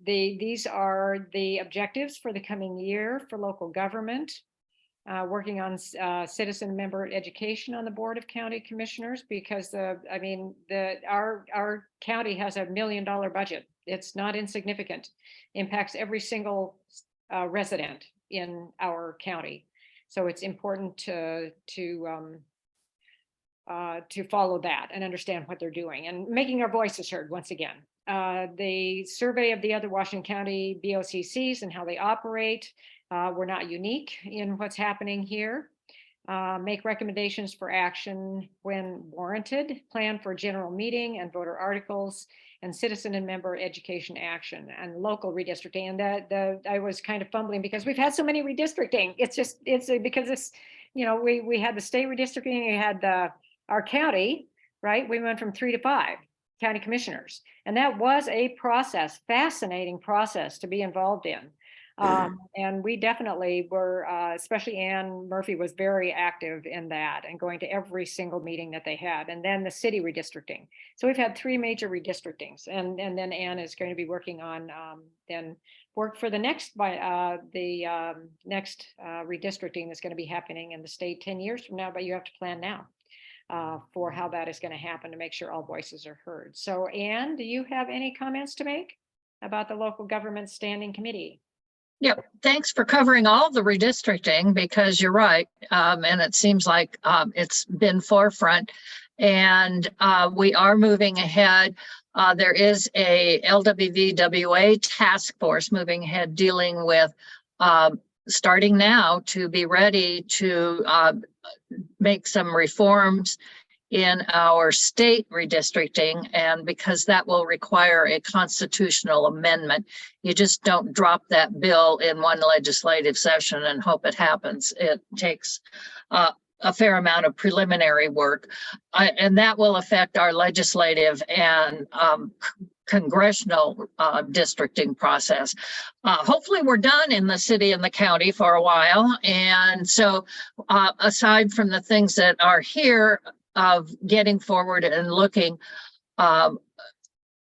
these are the objectives for the coming year for local government. Working on citizen member education on the Board of County Commissioners, because our county has $1 million budget. It's not insignificant. Impacts every single resident in our county. So it's important to follow that and understand what they're doing and making our voices heard once again. The survey of the other Washington County BOCCs and how they operate. We're not unique in what's happening here. Make recommendations for action when warranted, plan for a general meeting and voter articles, and citizen and member education action and local redistricting. And I was kind of fumbling because we've had so many redistricting. It's because it's, we had the state redistricting, we had our county, right? We went from 3 to 5 county commissioners. And that was a process, fascinating process to be involved in. And we definitely were, especially Ann Murphy was very active in that and going to every single meeting that they had. And then the city redistricting. So we've had 3 major redistrictings, and then Ann is going to be working on then work for the next next redistricting that's going to be happening in the state 10 years from now, but you have to plan now for how that is going to happen to make sure all voices are heard. So Ann, do you have any comments to make about the Local Government Standing Committee? Yep, thanks for covering all the redistricting, because you're right. And it seems like it's been forefront, and we are moving ahead. There is a LWVWA task force moving ahead, dealing with starting now to be ready to make some reforms in our state redistricting, and because that will require a constitutional amendment. You just don't drop that bill in one legislative session and hope it happens. It takes a fair amount of preliminary work, and that will affect our legislative and congressional districting process. Hopefully we're done in the city and the county for a while. And so aside from the things that are here, of getting forward and looking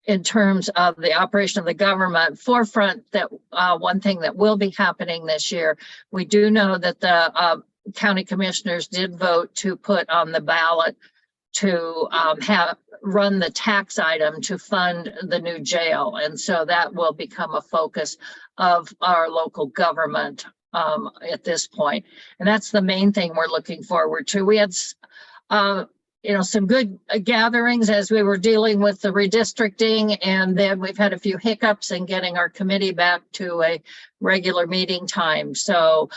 in terms of the operation of the government forefront, that one thing that will be happening this year, we do know that the county commissioners did vote to put on the ballot to run the tax item to fund the new jail. And so that will become a focus of our local government at this point. And that's the main thing we're looking forward to. We had some good gatherings as we were dealing with the redistricting. And then we've had a few hiccups in getting our committee back to a regular meeting time. So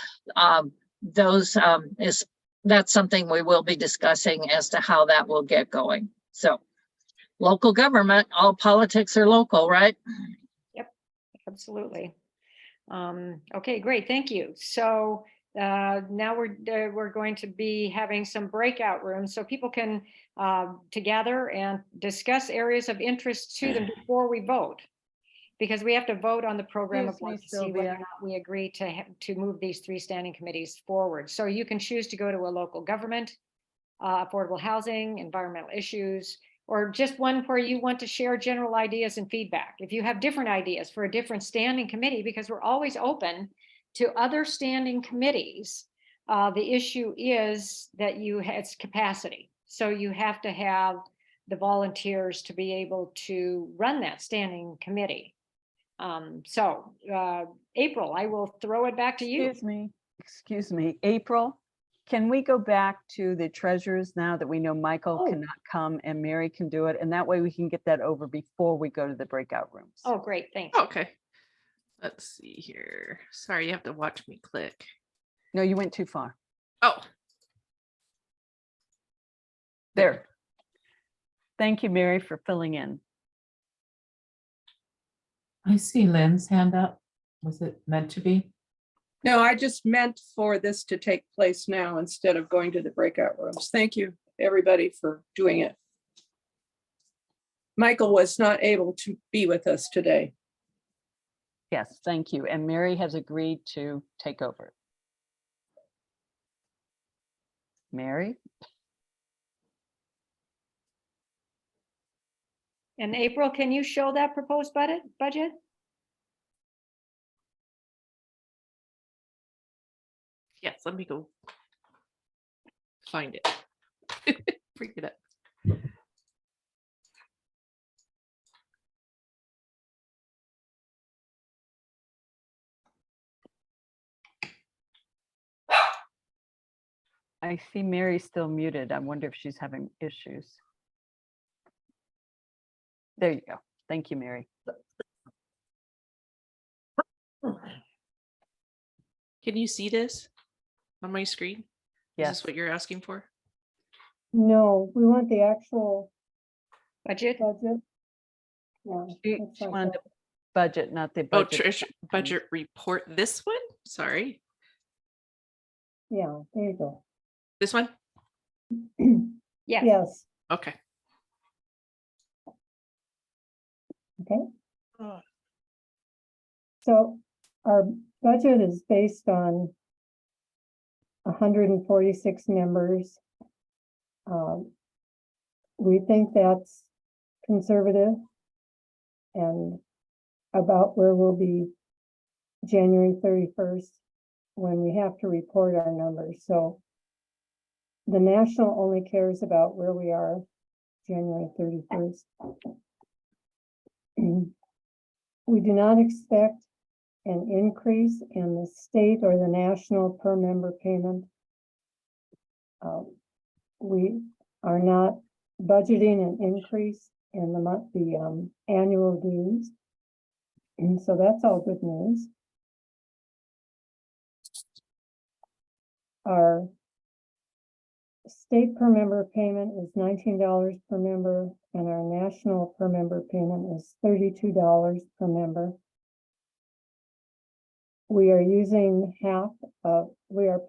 that's something we will be discussing as to how that will get going. So local government, all politics are local, right? Yep, absolutely. Okay, great, thank you. So now we're going to be having some breakout rooms so people can to gather and discuss areas of interest to them before we vote. Because we have to vote on the program of work to see whether or not we agree to move these 3 standing committees forward. So you can choose to go to a local government, affordable housing, environmental issues, or just one where you want to share general ideas and feedback. If you have different ideas for a different standing committee, because we're always open to other standing committees, the issue is that it's capacity. So you have to have the volunteers to be able to run that standing committee. April, I will throw it back to you. Excuse me, April, can we go back to the treasurers now that we know Michael Oh. cannot come and Mary can do it? And that way we can get that over before we go to the breakout rooms. Oh, great, thanks. Okay. Let's see here. Sorry, you have to watch me click. No, you went too far. Oh, There. Thank you, Mary, for filling in. I see Lynn's hand up. Was it meant to be? No, I just meant for this to take place now instead of going to the breakout rooms. Thank you, everybody, for doing it. Michael was not able to be with us today. Yes, thank you. And Mary has agreed to take over. Mary? And April, can you show that proposed budget? yes, let me go find it. Bring it up. I see Mary's still muted. I wonder if she's having issues. There you go. Thank you, Mary. Can you see this on my screen? Is Yes. this what you're asking for? No, we want the actual budget. Yeah. She wanted the budget, not the Oh, budget. budget report. This one? Sorry. Yeah, there you go. This one? Yes. Yes, Okay. okay. So our budget is based on 146 members. We think that's conservative and about where we'll be January 31st when we have to report our numbers. So the national only cares about where we are January 31st. We do not expect an increase in the state or the national per member payment. We are not budgeting an increase in the annual dues. And so that's all good news. Our state per member payment is $19 per member, and our national per member payment is $32 per member. We are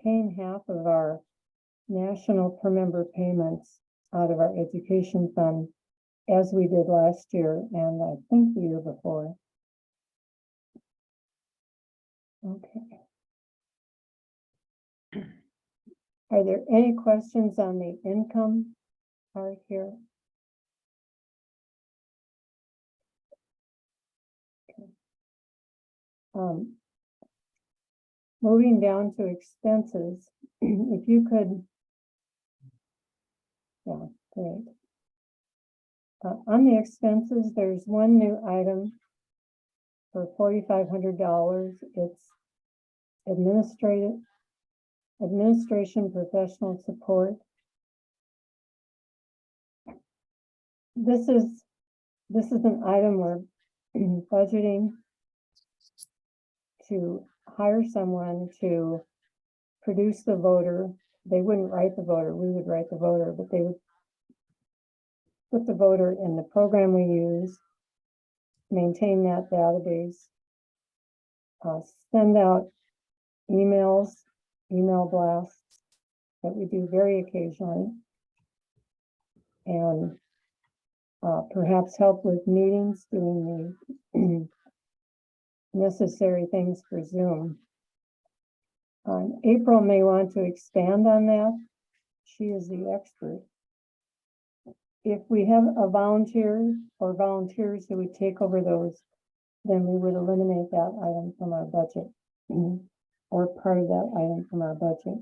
paying half of our national per member payments out of our education fund, as we did last year and I think the year before. Okay. Are there any questions on the income part here? Okay. Moving down to expenses, if you could, yeah, great. On the expenses, there's one new item for $4,500. It's administration professional support. This is an item we're budgeting to hire someone to produce the voter. They wouldn't write the voter, we would write the voter, but they would put the voter in the program we use, maintain that database, send out emails, email blasts that we do very occasionally, and perhaps help with meetings, doing the necessary things for Zoom. April may want to expand on that. She is the expert. If we have a volunteer or volunteers who would take over those, then we would eliminate that item from our budget or part of that item from our budget.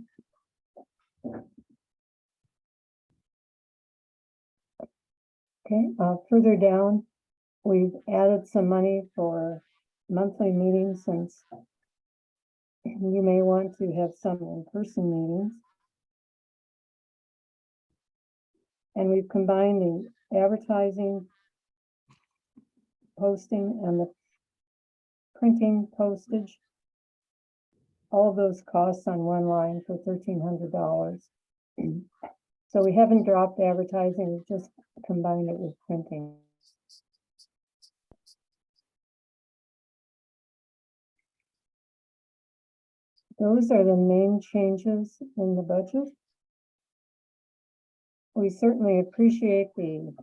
Okay, further down, we've added some money for monthly meetings since you may want to have some in-person meetings. And we've combined the advertising, posting, and the printing postage. All of those costs on one line for $1,300. So we haven't dropped advertising, we've just combined it with printing. Those are the main changes in the budget. We certainly appreciate the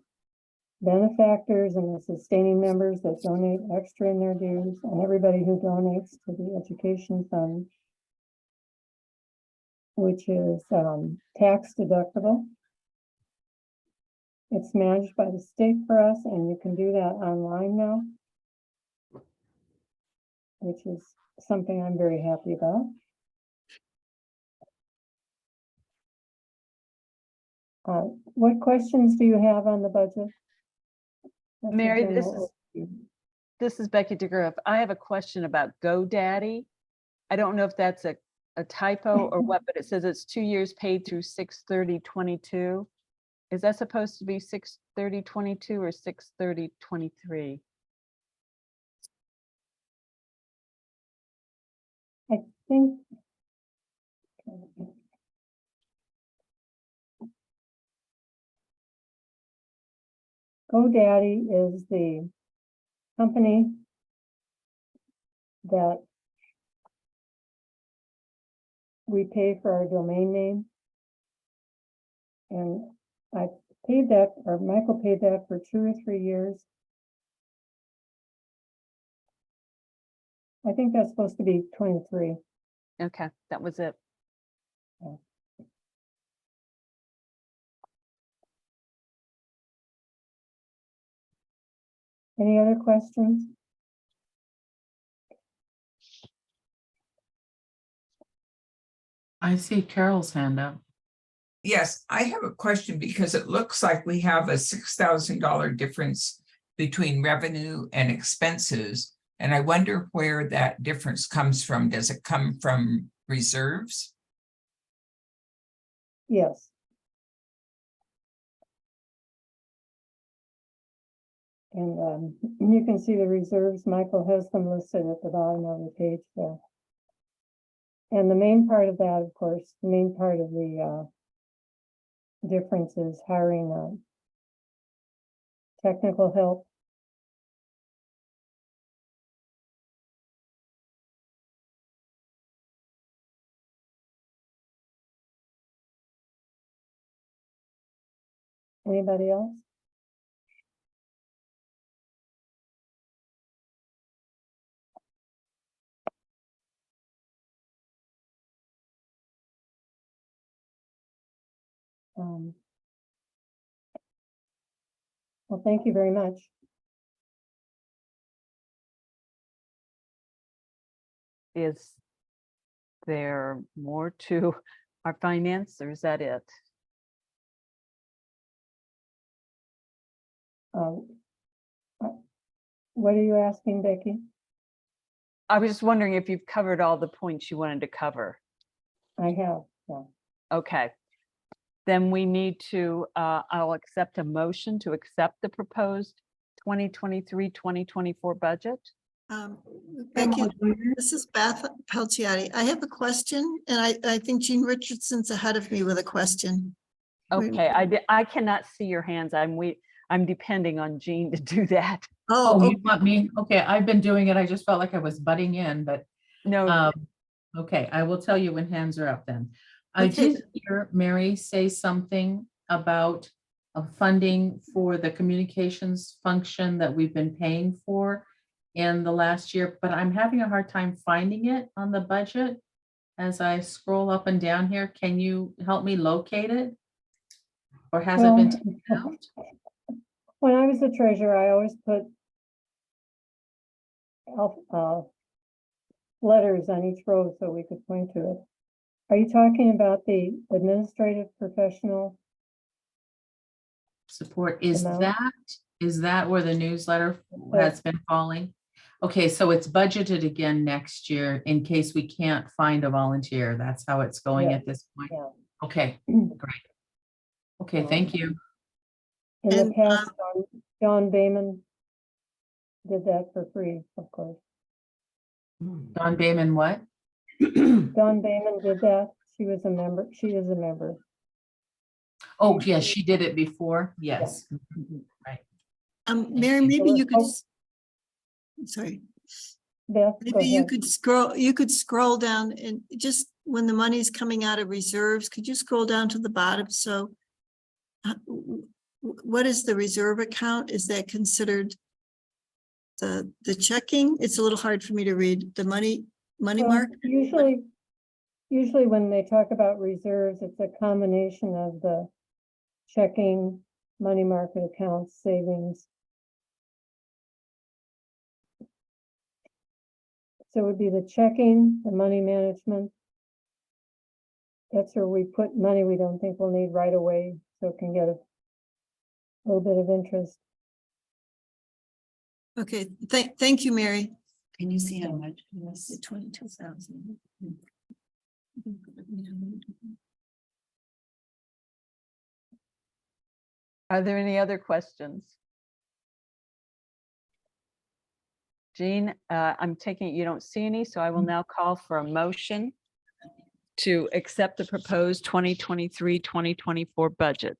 benefactors and the sustaining members that donate extra in their dues, and everybody who donates to the education fund, which is tax deductible. It's managed by the state for us, and you can do that online now, which is something I'm very happy about. What questions do you have on the budget? That's a Mary, general this is Becky DeGroff. I have a question about GoDaddy. I don't know if that's a typo or what, but it says it's 2 years paid through 6/30/22. Is that supposed to be 6/30/22 or 6/30/23? I think. GoDaddy is the company that we pay for our domain name. And I paid that, or Michael paid that for 2 or 3 years. I think that's supposed to be 23. Okay, that was it. Yeah. Any other questions? I see Carol's hand up. Yes, I have a question because it looks like we have a $6,000 difference between revenue and expenses. And I wonder where that difference comes from. Does it come from reserves? Yes. And you can see the reserves. Michael has them listed at the bottom of the page there. And the main part of that, of course, the main part of the difference is hiring technical help. Anybody else? Well, thank you very much. Is there more to our finance, or is that it? What are you asking, Becky? I was just wondering if you've covered all the points you wanted to cover. I have, yeah. Okay. then we need to, I'll accept a motion to accept the proposed 2023-2024 budget. Becky, this is Beth Peltiati. I have a question, and I think Jean Richardson's ahead of me with a question. Okay, I cannot see your hands. I'm depending on Jean to do that. Oh, you want me? Okay, I've been doing it. I just felt like I was butting in, but no. Okay, I will tell you when hands are up then. I Okay. did hear Mary say something about funding for the communications function that we've been paying for in the last year, but I'm having a hard time finding it on the budget as I scroll up and down here. Can you help me locate it? Or has it been taken out? When I was the treasurer, I always put letters on each row so we could point to it. Are you talking about the administrative professional support? Is amount? that where the newsletter has been falling? Okay, so it's budgeted again next year in case we can't find a volunteer. That's how it's going at this point. Yeah. Okay, great. Okay, thank you. In the past, John Bayman did that for free, of course. Don Bayman, what? Don Bayman did that. She was a member. She is a member. Oh, yes, she did it before. Yes. Right. Mary, maybe you could. Sorry. Beth, maybe you could scroll down and just when the money's coming out of reserves, could you scroll down to the bottom? So what is the reserve account? Is that considered the checking? It's a little hard for me to read. The money mark? Usually when they talk about reserves, it's a combination of the checking, money market accounts, savings. So it would be the checking, the money management. That's where we put money we don't think we'll need right away, so it can get a little bit of interest. Okay, thank you, Mary. Can you see how much? 22,000. Are there any other questions? Jean, I'm taking it you don't see any, so I will now call for a motion to accept the proposed 2023-2024 budget.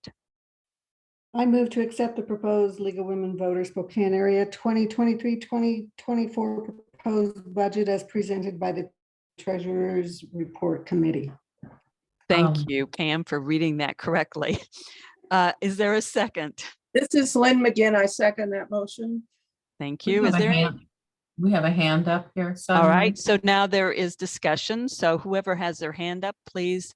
I move to accept the proposed League of Women Voters Spokane Area 2023-2024 proposed budget as presented by the Treasurer's Report Committee. Thank you, Pam, for reading that correctly. Is there a second? This is Lynn McGinn. I second that motion. Thank you. Is there any? We have a hand up here. All right, so now there is discussion. So whoever has their hand up, please.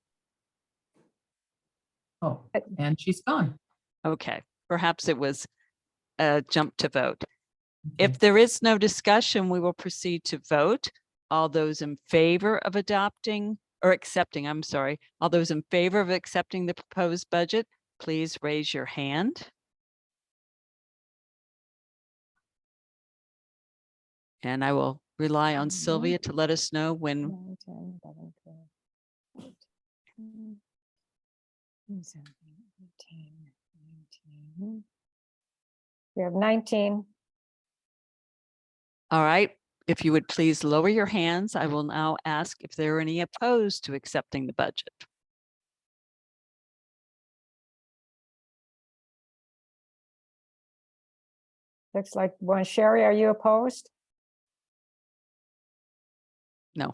Oh, and she's gone. Okay, perhaps it was a jump to vote. If there is no discussion, we will proceed to vote. All those in favor of adopting or accepting, I'm sorry, all those in favor of accepting the proposed budget, please raise your hand. And I will rely on Sylvia to let us know when. We have 19. All right, if you would please lower your hands, I will now ask if there are any opposed to accepting the budget. Looks like one. Sherry, are you opposed? No.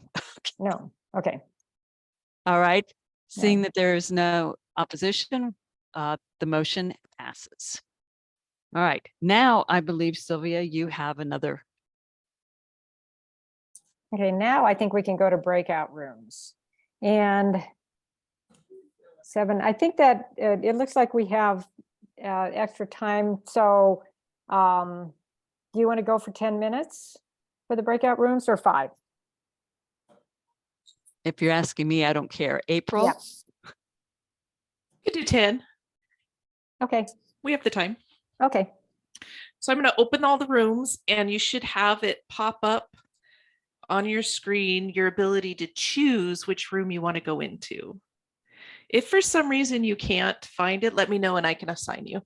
No. Okay. All right. Seeing that there is no opposition, the motion passes. All right. Now, I believe, Sylvia, you have another. Okay, now I think we can go to breakout rooms. And 7, I think that it looks like we have extra time. So do you want to go for 10 minutes for the breakout rooms or 5? If you're asking me, I don't care. April? Yeah. You could do 10. Okay. We have the time. Okay. So I'm going to open all the rooms and you should have it pop up on your screen, your ability to choose which room you want to go into. If for some reason you can't find it, let me know and I can assign you.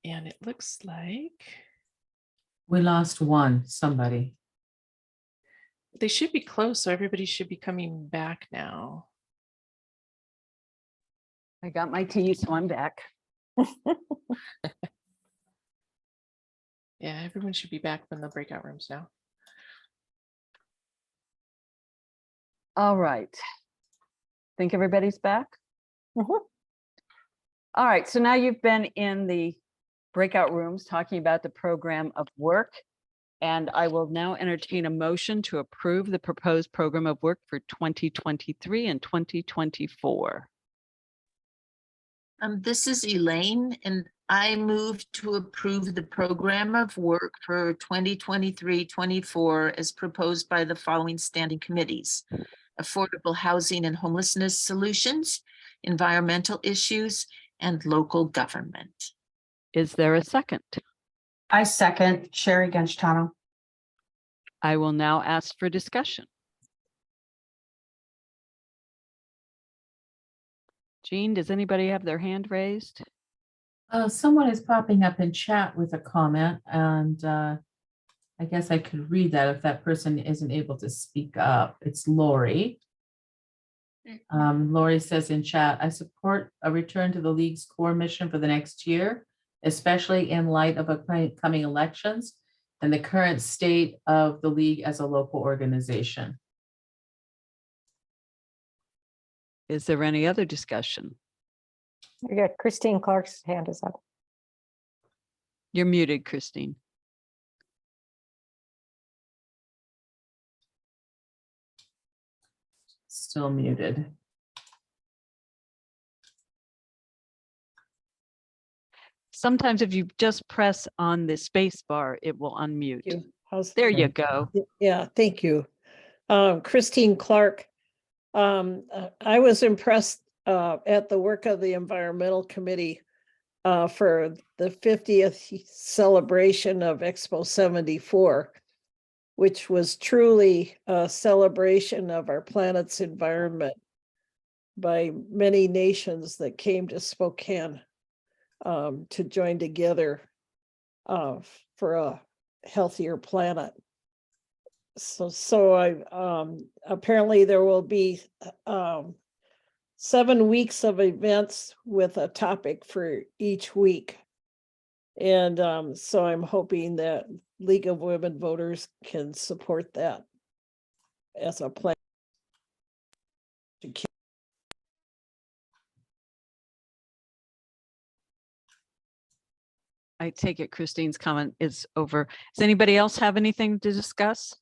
And it looks like We lost somebody. they should be close, so everybody should be coming back now. I got my tea, so I'm back. Yeah, everyone should be back in the breakout rooms now. All right. Think everybody's back? All right, so now you've been in the breakout rooms talking about the program of work. And I will now entertain a motion to approve the proposed program of work for 2023 and 2024. This is Elaine, and I move to approve the program of work for 2023-24 as proposed by the following standing committees: affordable housing and homelessness solutions, environmental issues, and local government. Is there a second? I second Sherry Gunstano. I will now ask for discussion. Jean, does anybody have their hand raised? Someone is popping up in chat with a comment, and I guess I could read that if that person isn't able to speak up. It's Lori. Lori says in chat, I support a return to the League's core mission for the next year, especially in light of upcoming elections and the current state of the League as a local organization. Is there any other discussion? We got Christine Clark's hand is up. You're muted, Christine. Still muted. Sometimes if you just press on the space bar, it will unmute. There you go. Yeah, thank you. Christine Clark. I was impressed at the work of the Environmental Committee for the 50th celebration of Expo 74, which was truly a celebration of our planet's environment by many nations that came to Spokane to join together for a healthier planet. So I apparently there will be 7 weeks of events with a topic for each week. And so I'm hoping that League of Women Voters can support that as a plan. I take it Christine's comment is over. Does anybody else have anything to discuss?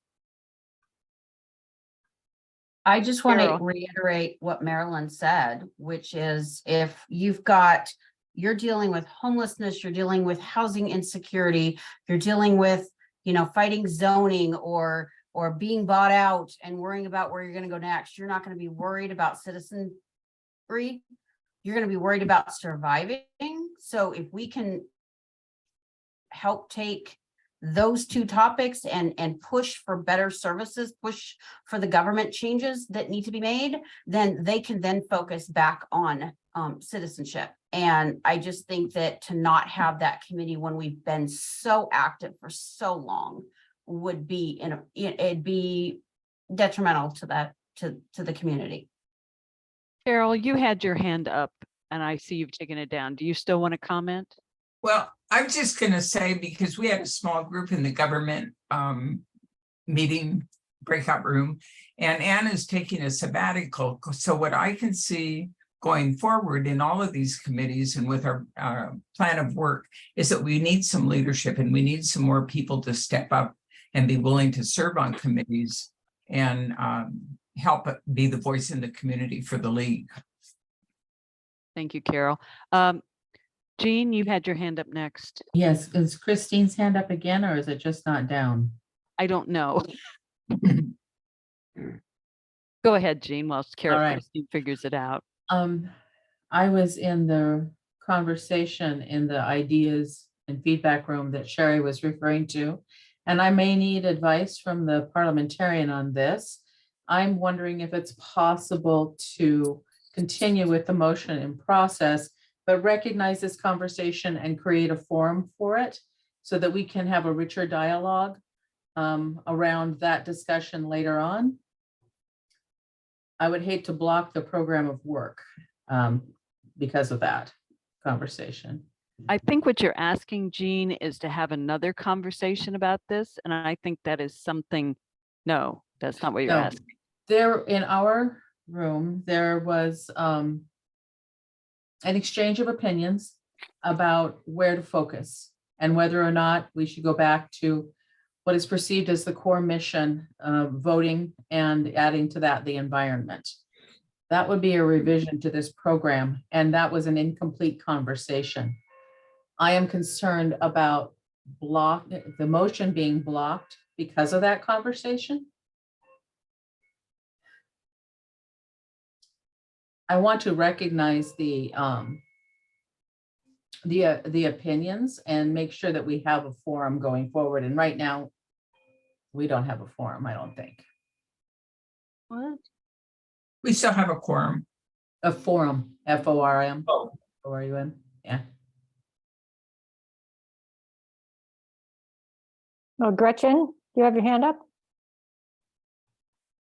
I just want to Carol. reiterate what Marilyn said, which is if you're dealing with homelessness, you're dealing with housing insecurity, you're dealing with, fighting zoning or being bought out and worrying about where you're going to go next, you're not going to be worried about citizenry. You're going to be worried about surviving. So if we can help take those two topics and push for better services, push for the government changes that need to be made, then they can then focus back on citizenship. And I just think that to not have that committee when we've been so active for so long would be it'd be detrimental to the community. Carol, you had your hand up and I see you've taken it down. Do you still want to comment? Well, I'm just going to say, because we had a small group in the government meeting breakout room, and Anna's taking a sabbatical. So what I can see going forward in all of these committees and with our plan of work is that we need some leadership and we need some more people to step up and be willing to serve on committees and help be the voice in the community for the League. Thank you, Carol. Jean, you had your hand up next. Yes, is Christine's hand up again, or is it just not down? I don't know. Go ahead, Jean, while Carol All right. Christine figures it out. I was in the conversation in the ideas and feedback room that Sherry was referring to, and I may need advice from the parliamentarian on this. I'm wondering if it's possible to continue with the motion in process, but recognize this conversation and create a forum for it so that we can have a richer dialogue around that discussion later on. I would hate to block the program of work because of that conversation. I think what you're asking, Jean, is to have another conversation about this. And I think that is something, no, that's not what you're No, asking. there in our room, there was an exchange of opinions about where to focus and whether or not we should go back to what is perceived as the core mission of voting and adding to that the environment. That would be a revision to this program, and that was an incomplete conversation. I am concerned about the motion being blocked because of that conversation. I want to recognize the opinions and make sure that we have a forum going forward. And right now, we don't have a forum, I don't think. What? We still have a quorum. A forum, F-O-R-M. Oh. O-R-U-M, yeah. Oh, Gretchen, you have your hand up?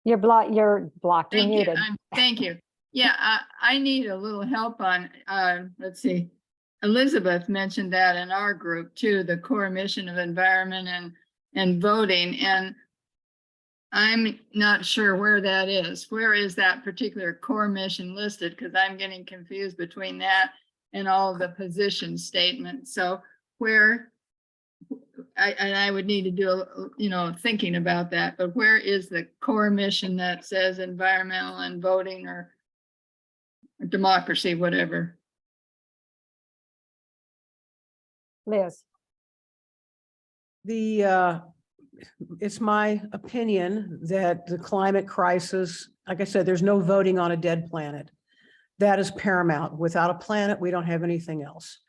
You're blocked, you're Thank you. muted. Thank you. Yeah, I need a little help on, let's see. Elizabeth mentioned that in our group too, the core mission of environment and voting. And I'm not sure where that is. Where is that particular core mission listed? Because I'm getting confused between that and all of the position statements. So where, I would need to do, thinking about that, but where is the core mission that says environmental and voting or democracy, whatever? Liz. It's my opinion that the climate crisis, like I said, there's no voting on a dead planet. That is paramount. Without a planet, we don't have anything else.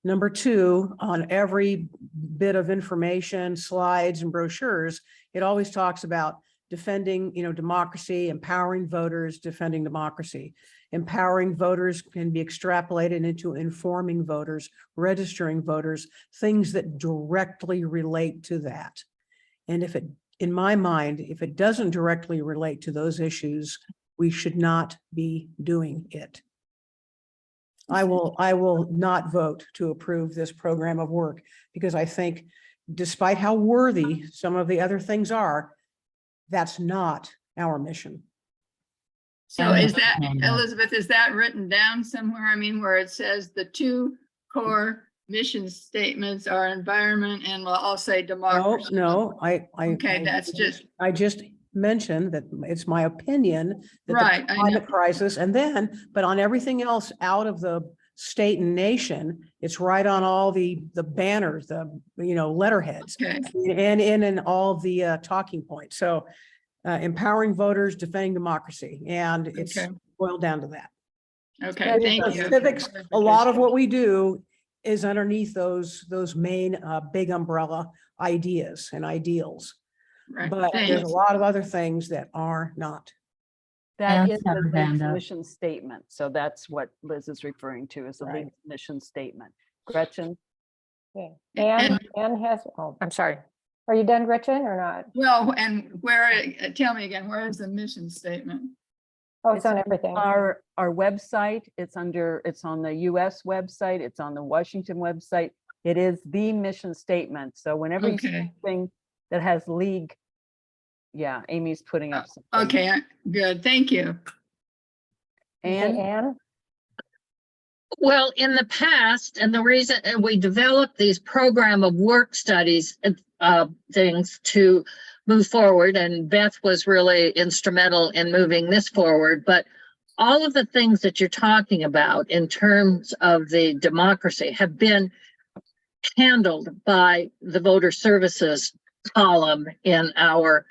Number two, on every bit of information, slides and brochures, it always talks about defending, democracy, empowering voters, defending democracy. Empowering voters can be extrapolated into informing voters, registering voters, things that directly relate to that. And if it, in my mind, if it doesn't directly relate to those issues, we should not be doing it. I will not vote to approve this program of work because I think despite how worthy some of the other things are, that's not our mission. So is that, Elizabeth, is that written down somewhere? I mean, where it says the two core mission statements are environment and I'll say democracy. No, I just mentioned that it's my opinion that the climate crisis but on everything else out of the state and nation, it's right on all the banners, the letterheads, and in all the talking points. So empowering voters, defending democracy, and it's boiled down to that. Okay, thank you. Civics, a lot of what we do is underneath those main big umbrella ideas and ideals. Right. But there's a lot of other things that are not. That is the league's mission statement. So that's what Liz is referring to as the league's mission statement. Gretchen? Okay. Anne has, I'm sorry. Are you done, Gretchen, or not? Well, and where, tell me again, where is the mission statement? Oh, it's on everything. Our website, it's on the US website, it's on the Washington website. It is the mission statement. So whenever you see something that has league, yeah, Amy's putting up something. Okay, good, thank you. Anne? Well, in the past, and the reason we developed these program of work studies things to move forward, and Beth was really instrumental in moving this forward, but all of the things that you're talking about in terms of the democracy have been handled by the voter services column in our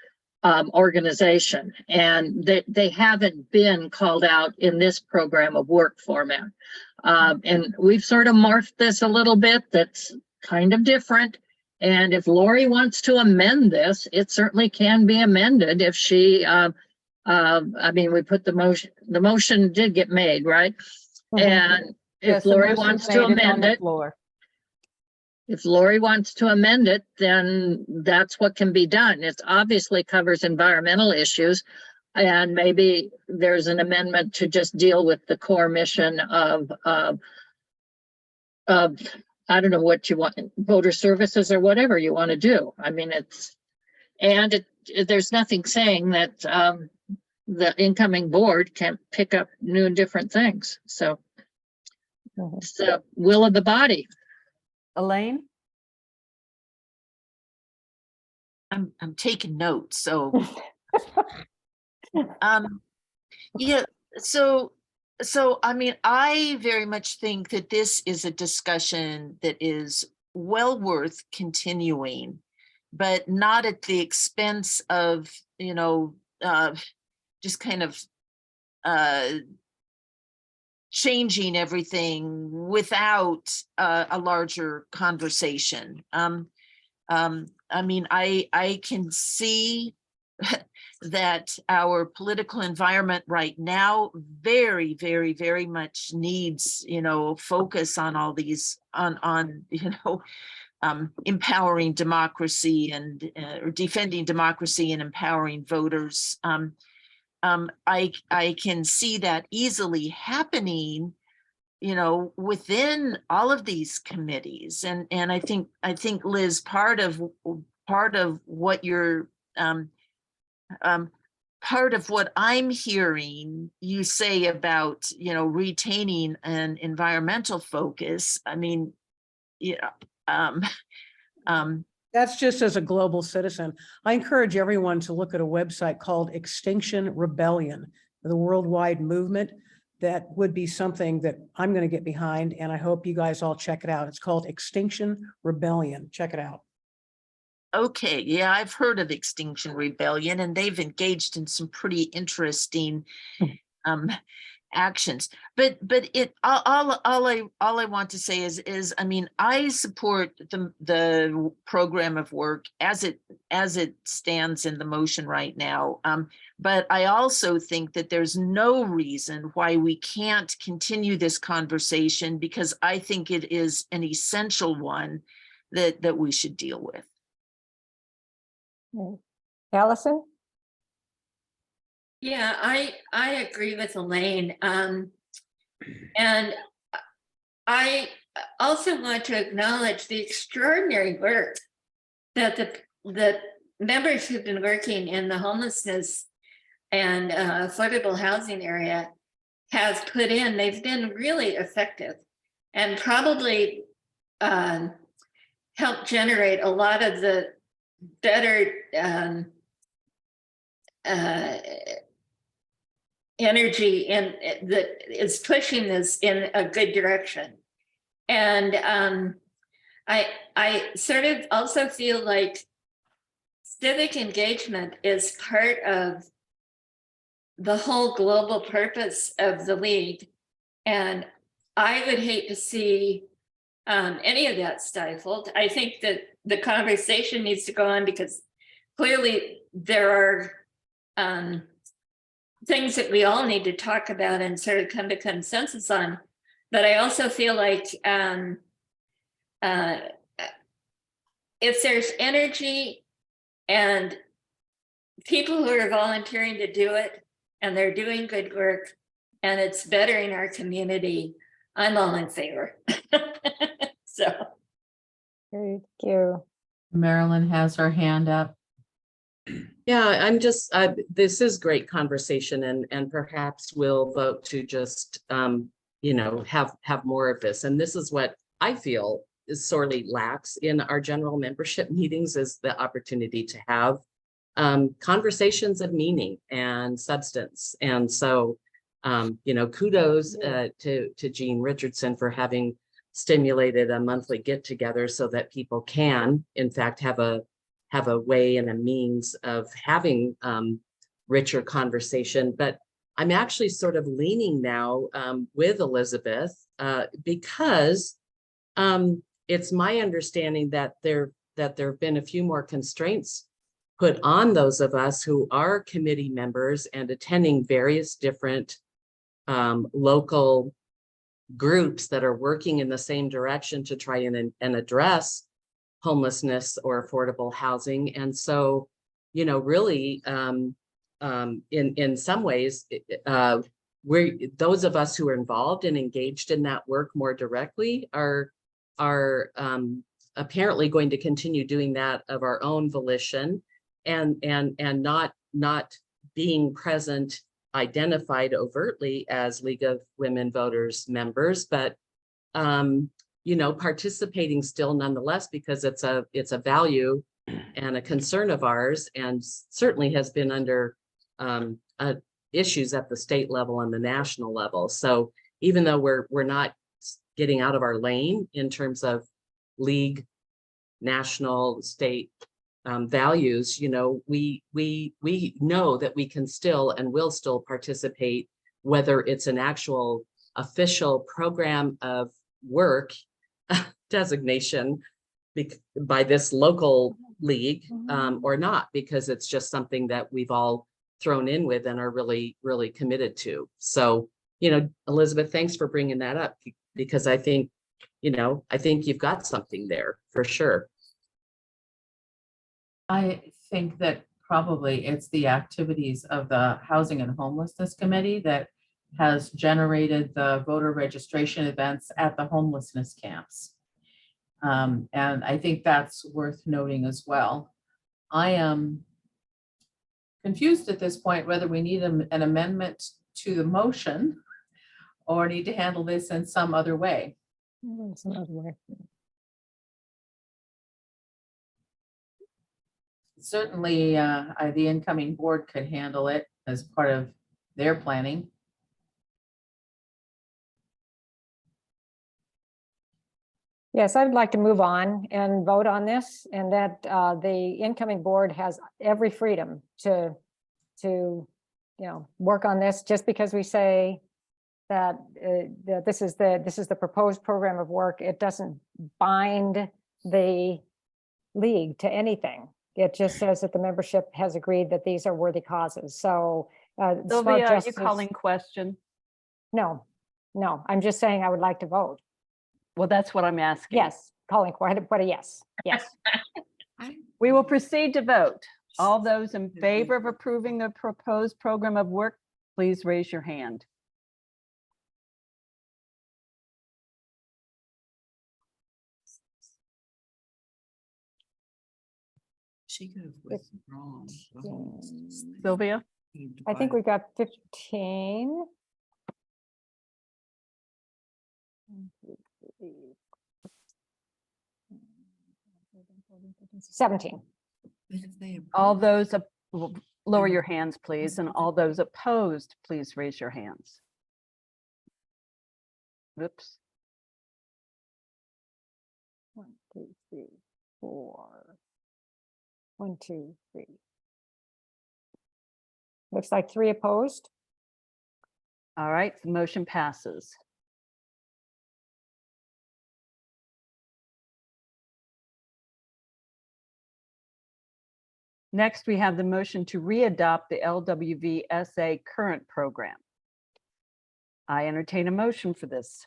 organization, and they haven't been called out in this program of work format. And we've sort of morphed this a little bit. That's kind of different. And if Lori wants to amend this, it certainly can be amended if she I mean, we put the motion did get made, right? And Yes, if the Lori motion's wants to made, it's on amend the it, floor. if Lori wants to amend it, then that's what can be done. It obviously covers environmental issues. And maybe there's an amendment to just deal with the core mission of I don't know what you want, voter services or whatever you want to do. I mean, there's nothing saying that the incoming board can't pick up new and different things. So it's the will of the body. Elaine? I'm taking notes, so. Yeah, so I mean, I very much think that this is a discussion that is well worth continuing, but not at the expense of, you know, just kind of changing everything without a larger conversation. I mean, I can see that our political environment right now very, very, very much needs, you know, focus on all these, on you know, empowering democracy and or defending democracy and empowering voters. I can see that easily happening, you know, within all of these committees. And I think Liz, part of what you're part of what I'm hearing you say about, you know, retaining an environmental focus. I mean, yeah, That's just as a global citizen. I encourage everyone to look at a website called Extinction Rebellion, the worldwide movement. That would be something that I'm going to get behind, and I hope you guys all check it out. It's called Extinction Rebellion. Check it out. okay, yeah, I've heard of Extinction Rebellion, and they've engaged in some pretty interesting actions. But it all I want to say is I mean, I support the program of work as it stands in the motion right now. But I also think that there's no reason why we can't continue this conversation, because I think it is an essential one that we should deal with. Allison? Yeah, I agree with Elaine. And I also want to acknowledge the extraordinary work that the members who've been working in the homelessness and affordable housing area have put in. They've been really effective and probably helped generate a lot of the better energy and that is pushing this in a good direction. And I sort of also feel like civic engagement is part of the whole global purpose of the League. And I would hate to see any of that stifled. I think that the conversation needs to go on, because clearly there are things that we all need to talk about and sort of come to consensus on. But I also feel like if there's energy and people who are volunteering to do it and they're doing good work and it's bettering our community, I'm all in favor. So. Thank you. Marilyn has her hand up. Yeah, I'm just, this is great conversation, and perhaps we'll vote to just, you know, have more of this. And this is what I feel is sorely lacks in our general membership meetings, is the opportunity to have conversations of meaning and substance. And so, you know, kudos to Jean Richardson for having stimulated a monthly get together so that people can, in fact, have a way and a means of having richer conversation. But I'm actually sort of leaning now with Elizabeth because it's my understanding that there have been a few more constraints put on those of us who are committee members and attending various different local groups that are working in the same direction to try and address homelessness or affordable housing. And so, you know, really, in some ways, we're those of us who are involved and engaged in that work more directly are apparently going to continue doing that of our own volition and not being present, identified overtly as League of Women Voters members, but you know, participating still nonetheless, because it's a value and a concern of ours, and certainly has been under issues at the state level and the national level. So even though we're not getting out of our lane in terms of league, national, state values, you know, we know that we can still and will still participate, whether it's an actual official program of work designation by this local league or not, because it's just something that we've all thrown in with and are really, really committed to. So, you know, Elizabeth, thanks for bringing that up, because I think, you know, I think you've got something there for sure. I think that probably it's the activities of the Housing and Homelessness Committee that has generated the voter registration events at the homelessness camps. And I think that's worth noting as well. I am confused at this point whether we need an amendment to the motion or need to handle this in some other way. Some other way. Certainly, the incoming board could handle it as part of their planning. Yes, I'd like to move on and vote on this, and that the incoming board has every freedom to you know, work on this. Just because we say that that this is the proposed program of work, it doesn't bind the league to anything. It just says that the membership has agreed that these are worthy causes. So Sylvia, are you calling question? No, I'm just saying I would like to vote. Well, that's what I'm asking. Yes, calling what a yes. Yes. We will proceed to vote. All those in favor of approving the proposed program of work, please raise your hand. She could have withdrawn. Sylvia? I think we got 15. 17. All those, lower your hands, please, and all those opposed, please raise your hands. Oops. 1, 2, 3, 4. 1, 2, 3. Looks like 3 opposed. All right, the motion passes. Next, we have the motion to readopt the LWV SA current program. I entertain a motion for this.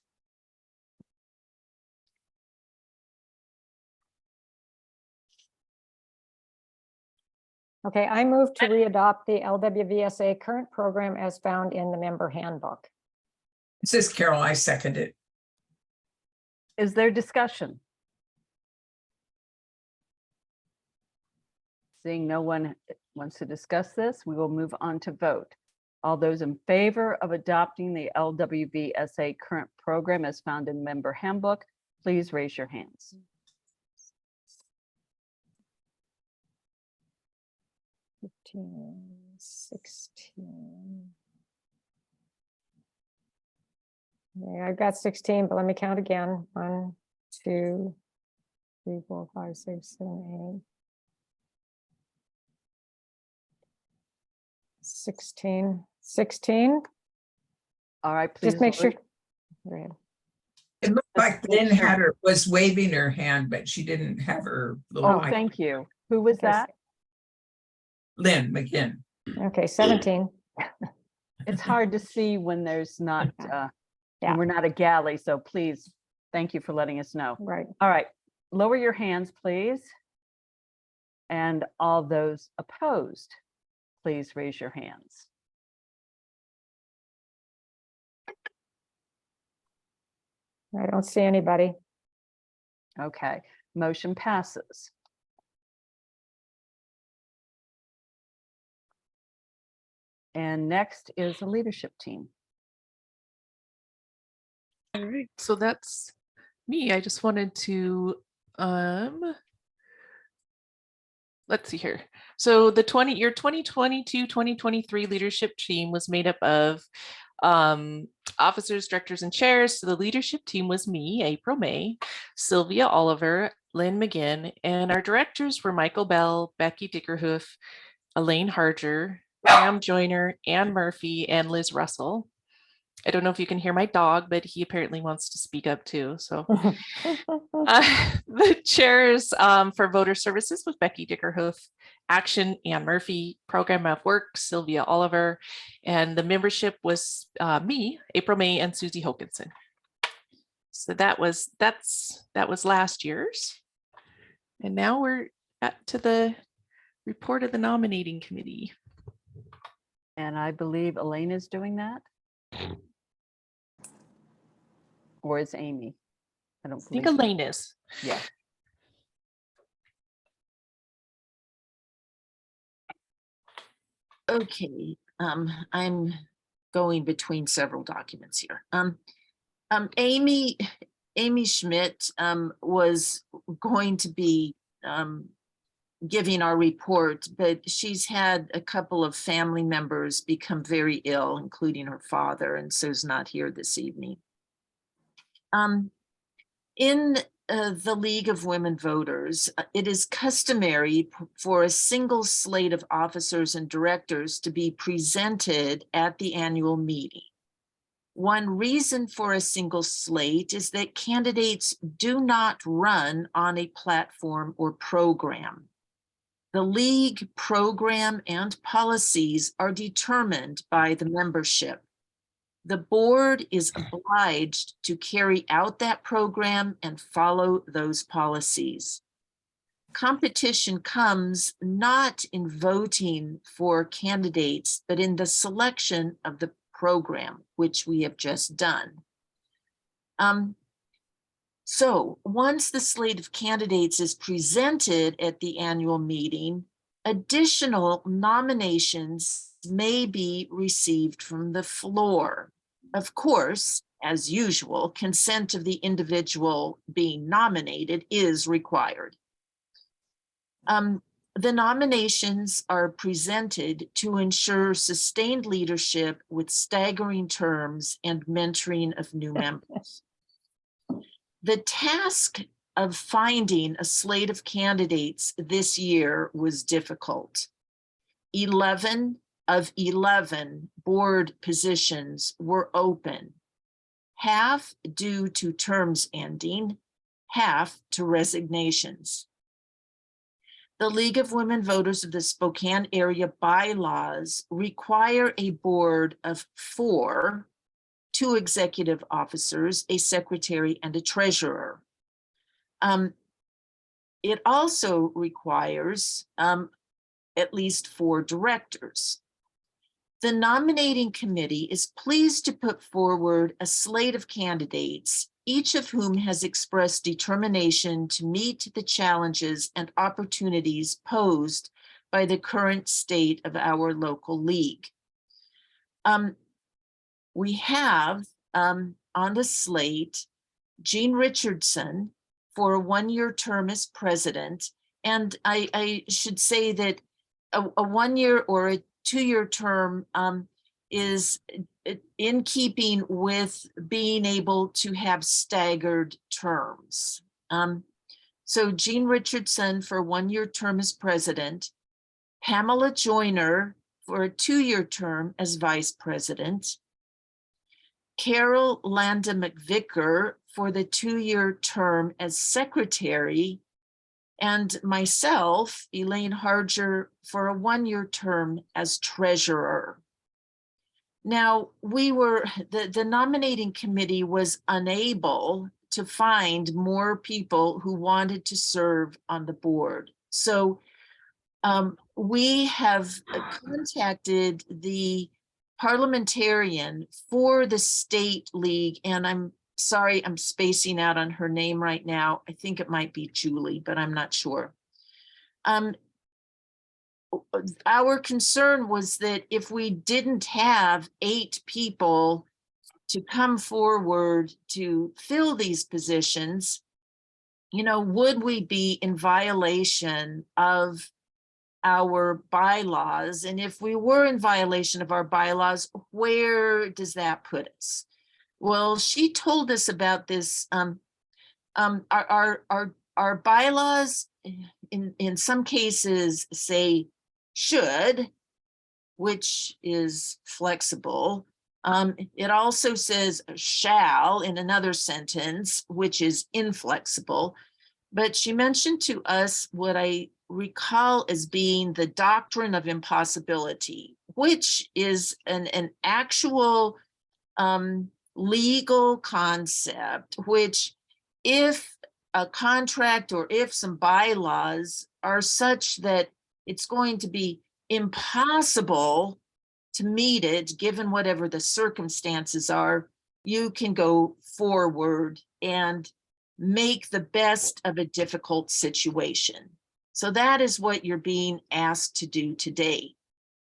Okay, I move to readopt the LWVSA current program as found in the member handbook. This is Carol. I second it. Is there discussion? Seeing no one wants to discuss this, we will move on to vote. All those in favor of adopting the LWVSA current program as found in member handbook, please raise your hands. $15, 16. Yeah, I've got 16, but let me count again. 1, 2, 3, 4, 5, 6, 7, 8. 16. All right, please. Just make sure. Go ahead. It looked like Lynn was waving her hand, but she didn't have her little Oh, mic. thank you. Who was that? Lynn McGinn. Okay, 17. It's hard to see when there's not, Yeah. when we're not a galley, so please, thank you for letting us know. Right. All right, lower your hands, please. And all those opposed, please raise your hands. I don't see anybody. Okay, motion passes. And next is the leadership team. All right, so that's me. I just wanted to let's see here. So the 2022-2023 leadership team was made up of officers, directors, and chairs. So the leadership team was me, April May, Sylvia Oliver, Lynn McGinn, and our directors were Michael Bell, Becky Dickerhoof, Elaine Harger, Pam Joyner, Ann Murphy, and Liz Russell. I don't know if you can hear my dog, but he apparently wants to speak up too. So the chairs for voter services was Becky Dickerhoof, Action, Ann Murphy, Program of Work, Sylvia Oliver, and the membership was me, April May, and Susie Hokinson. So that was last year's. And now we're to the report of the nominating committee. And I believe Elaine is doing that. Or is Amy? I think Elaine is. Yeah. Okay, I'm going between several documents here. Amy Schmidt was going to be giving our report, but she's had a couple of family members become very ill, including her father, and so is not here this evening. In the League of Women Voters, it is customary for a single slate of officers and directors to be presented at the annual meeting. One reason for a single slate is that candidates do not run on a platform or program. The League program and policies are determined by the membership. The board is obliged to carry out that program and follow those policies. Competition comes not in voting for candidates, but in the selection of the program, which we have just done. So once the slate of candidates is presented at the annual meeting, additional nominations may be received from the floor. Of course, as usual, consent of the individual being nominated is required. The nominations are presented to ensure sustained leadership with staggering terms and mentoring of new members. The task of finding a slate of candidates this year was difficult. 11 of 11 board positions were open, half due to terms ending, half to resignations. The League of Women Voters of the Spokane Area bylaws require a board of 4, 2 executive officers, a secretary, and a treasurer. It also requires at least 4 directors. The nominating committee is pleased to put forward a slate of candidates, each of whom has expressed determination to meet the challenges and opportunities posed by the current state of our local league. We have on the slate Jean Richardson for a 1-year term as president. And I should say that a 1-year or a 2-year term is in keeping with being able to have staggered terms. So Jean Richardson for a 1-year term as president, Pamela Joyner for a 2-year term as vice president, Carol Landa McVicker for the 2-year term as secretary, and myself, Elaine Harger, for a 1-year term as treasurer. Now, the nominating committee was unable to find more people who wanted to serve on the board. So we have contacted the parliamentarian for the state league, and I'm sorry, I'm spacing out on her name right now. I think it might be Julie, but I'm not sure. Our concern was that if we didn't have 8 people to come forward to fill these positions, would we be in violation of our bylaws? And if we were in violation of our bylaws, where does that put us? Well, she told us about this. Our bylaws in some cases say should, which is flexible. It also says shall in another sentence, which is inflexible. But she mentioned to us what I recall as being the doctrine of impossibility, which is an actual legal concept, which if a contract or if some bylaws are such that it's going to be impossible to meet it, given whatever the circumstances are, you can go forward and make the best of a difficult situation. So that is what you're being asked to do today.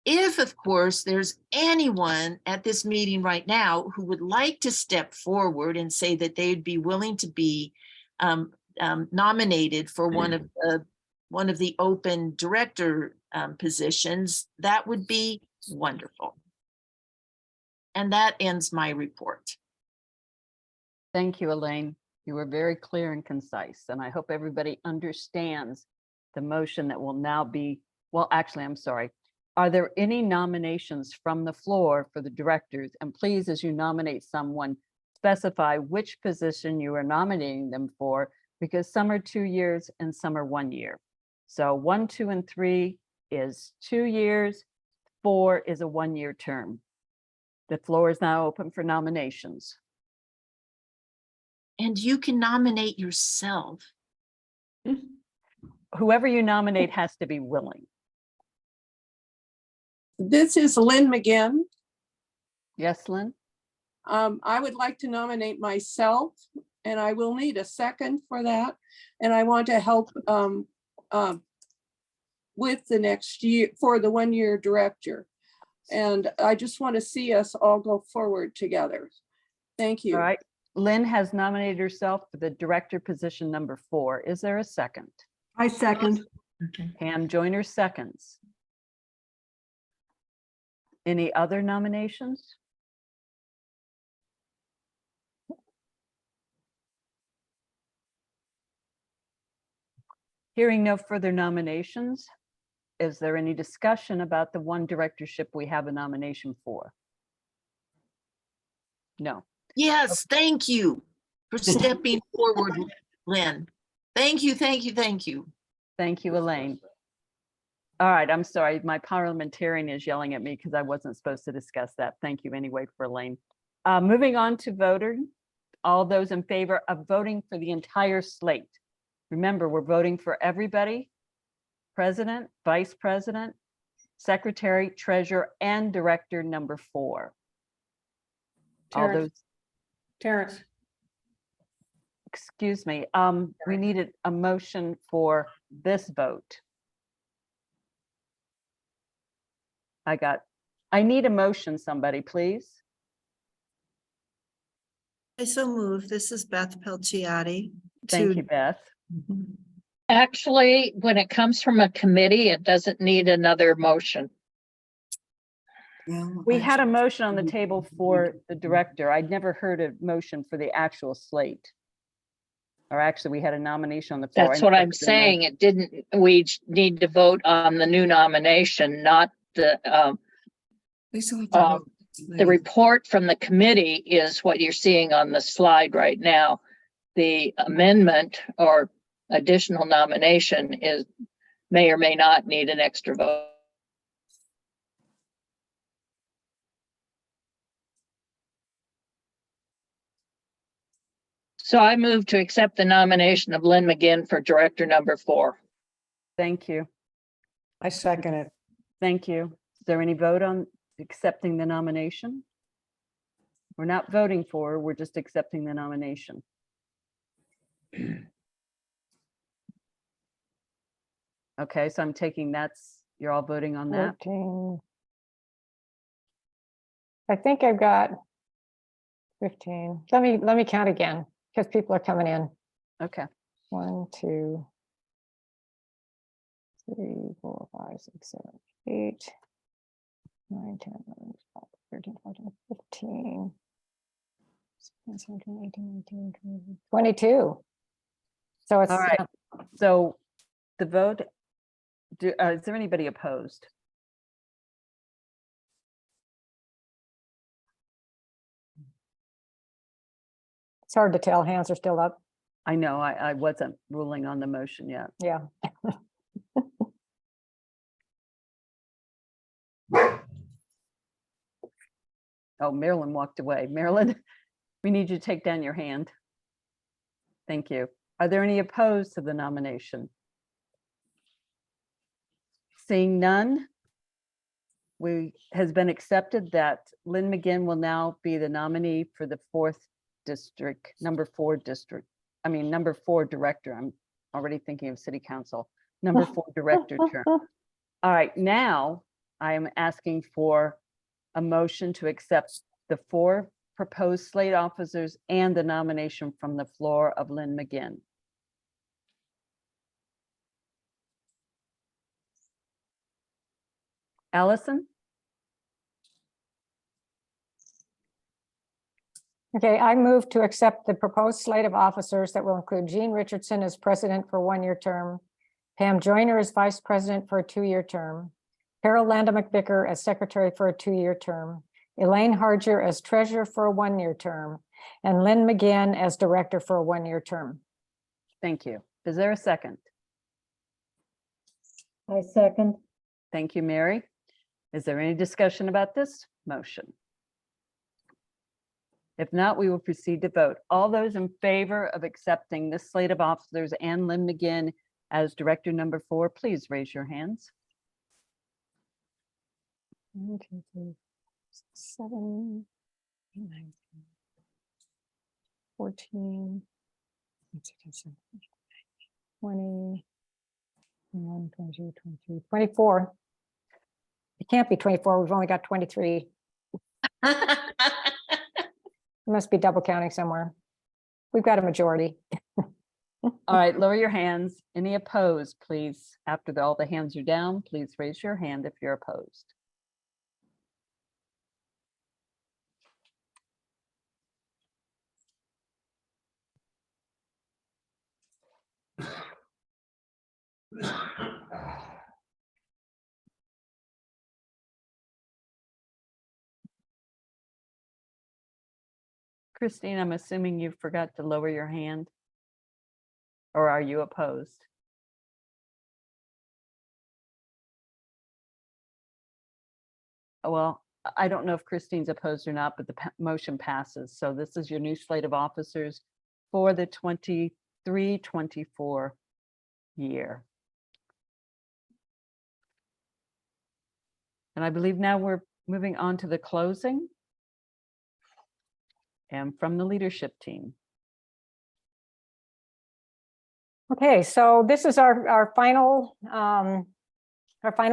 If, of course, there's anyone at this meeting right now who would like to step forward and say that they'd be willing to be nominated for one of the open director positions, that would be wonderful. And that ends my report. Thank you, Elaine. You were very clear and concise, and I hope everybody understands the motion that will now be, well, actually, I'm sorry. Are there any nominations from the floor for the directors? And please, as you nominate someone, specify which position you are nominating them for, because some are 2 years and some are 1 year. So 1, 2, and 3 is 2 years, 4 is a 1-year term. The floor is now open for nominations. And you can nominate yourself. Whoever you nominate has to be willing. This is Lynn McGinn. Yes, Lynn? I would like to nominate myself, and I will need a second for that. And I want to help with the next year for the 1-year director. And I just want to see us all go forward together. Thank you. All right. Lynn has nominated herself for the director position number 4. Is there a second? I second. Pam Joyner seconds. Any other nominations? Hearing no further nominations, is there any discussion about the one directorship we have a nomination for? No. Yes, thank you for stepping forward, Lynn. Thank you, thank you, thank you. Thank you, Elaine. All right, I'm sorry, my parliamentarian is yelling at me because I wasn't supposed to discuss that. Thank you anyway for Elaine. Moving on to voting. All those in favor of voting for the entire slate. Remember, we're voting for everybody. President, vice president, secretary, treasurer, and director number 4. All those. Terrence. Excuse me, we needed a motion for this vote. I need a motion, somebody, please. I so move. This is Beth Pelciati. Thank you, Beth. Actually, when it comes from a committee, it doesn't need another motion. We had a motion on the table for the director. I'd never heard a motion for the actual slate. Or actually, we had a nomination on the floor. That's what I'm saying. It didn't, we need to vote on the new nomination, not the report from the committee is what you're seeing on the slide right now. The amendment or additional nomination may or may not need an extra vote. So I move to accept the nomination of Lynn McGinn for director number 4. Thank you. I second it. Thank you. Is there any vote on accepting the nomination? We're not voting for, her, we're just accepting the nomination. Okay, so I'm taking you're all voting on that? 14. I think I've got 15. Let me count again because people are coming in. Okay. 1, 2, 3, 4, 5, 6, 7, 8, 9, 10, 11, 12, 13, 14, 15, 16, 17, 18, 19, 20, 22. So it's All right. So the vote, is there anybody opposed? it's hard to tell. Hands are still up. I know, I wasn't ruling on the motion yet. Yeah. Oh, Marilyn walked away. Marilyn, we need you to take down your hand. Thank you. Are there any opposed to the nomination? Seeing none, has been accepted that Lynn McGinn will now be the nominee for the 4th district, number 4 district. I mean, number 4 director. I'm already thinking of city council, number 4 director term. All right, now I am asking for a motion to accept the 4 proposed slate officers and the nomination from the floor of Lynn McGinn. Allison? Okay, I move to accept the proposed slate of officers that will include Jean Richardson as president for a 1-year term, Pam Joyner as vice president for a 2-year term, Carol Landa McVicker as secretary for a 2-year term, Elaine Harger as treasurer for a 1-year term, and Lynn McGinn as director for a 1-year term. Thank you. Is there a second? I second. Thank you, Mary. Is there any discussion about this motion? If not, we will proceed to vote. All those in favor of accepting this slate of officers and Lynn McGinn as director number 4, please raise your hands. 1, 2, 3, 7, 8, 9, 14, 20, 21, 22, 23, 24. It can't be 24. We've only got 23. It must be double counting somewhere. We've got a majority. All right, lower your hands. Any opposed, please? After all the hands are down, please raise your hand if you're opposed. Christine, I'm assuming you forgot to lower your hand. Or are you opposed? Well, I don't know if Christine's opposed or not, but the motion passes. So this is your new slate of officers for the 23-24 year. And I believe now we're moving on to the closing. And from the leadership team. Okay, so this is our final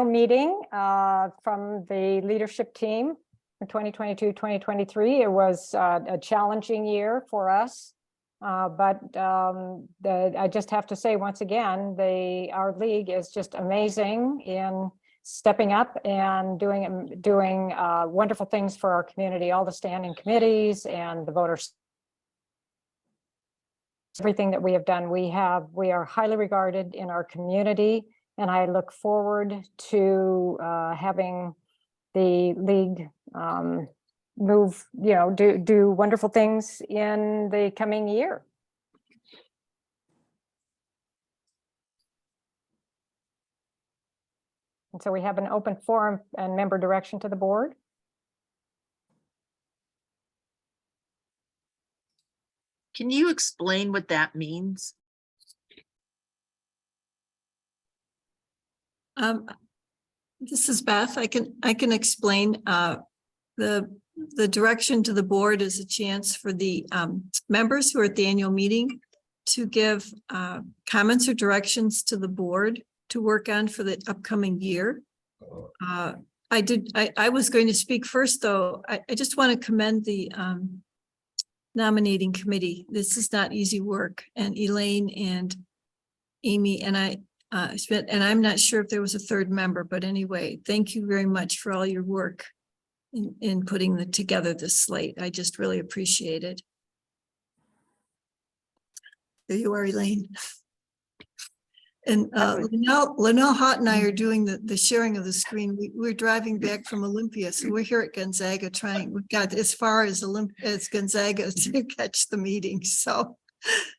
meeting from the leadership team for 2022-2023. It was a challenging year for us, but I just have to say once again, our league is just amazing in stepping up and doing wonderful things for our community, all the standing committees and the voters. Everything that we have done, we are highly regarded in our community, and I look forward to having the league move, do wonderful things in the coming year. And so we have an open forum and member direction to the board. Can you explain what that means? This is Beth. I can explain. The direction to the board is a chance for the members who are at the annual meeting to give comments or directions to the board to work on for the upcoming year. I was going to speak first, though. I just want to commend the nominating committee. This is not easy work, and Elaine and Amy and I spent, and I'm not sure if there was a third member, but anyway, thank you very much for all your work in putting together this slate. I just really appreciate it. There you are, Elaine. And Linnell Hott and I are doing the sharing of the screen. We're driving back from Olympia, so we're here at Gonzaga we've got as far as Gonzaga to catch the meeting. So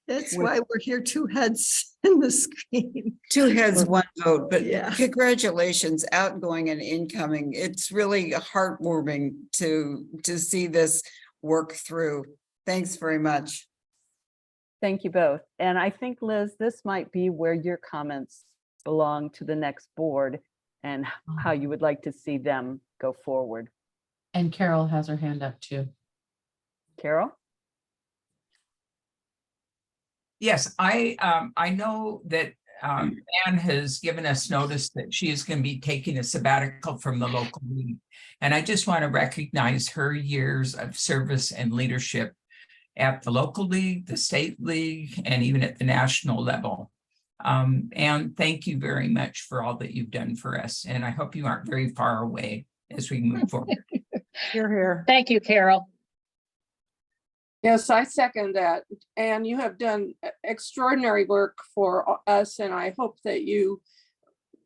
that's why we're here, 2 heads in the screen. 2 heads, 1 vote, but Yeah. Congratulations, outgoing and incoming. It's really heartwarming to see this work through. Thanks very much. Thank you both. And I think, Liz, this might be where your comments belong to the next board and how you would like to see them go forward. And Carol has her hand up too. Carol? Yes, I know that Anne has given us notice that she is going to be taking a sabbatical from the local league. And I just want to recognize her years of service and leadership at the local league, the state league, and even at the national level. And thank you very much for all that you've done for us. And I hope you aren't very far away as we move forward. You're here. Thank you, Carol. Yes, I second that. And you have done extraordinary work for us, and I hope that you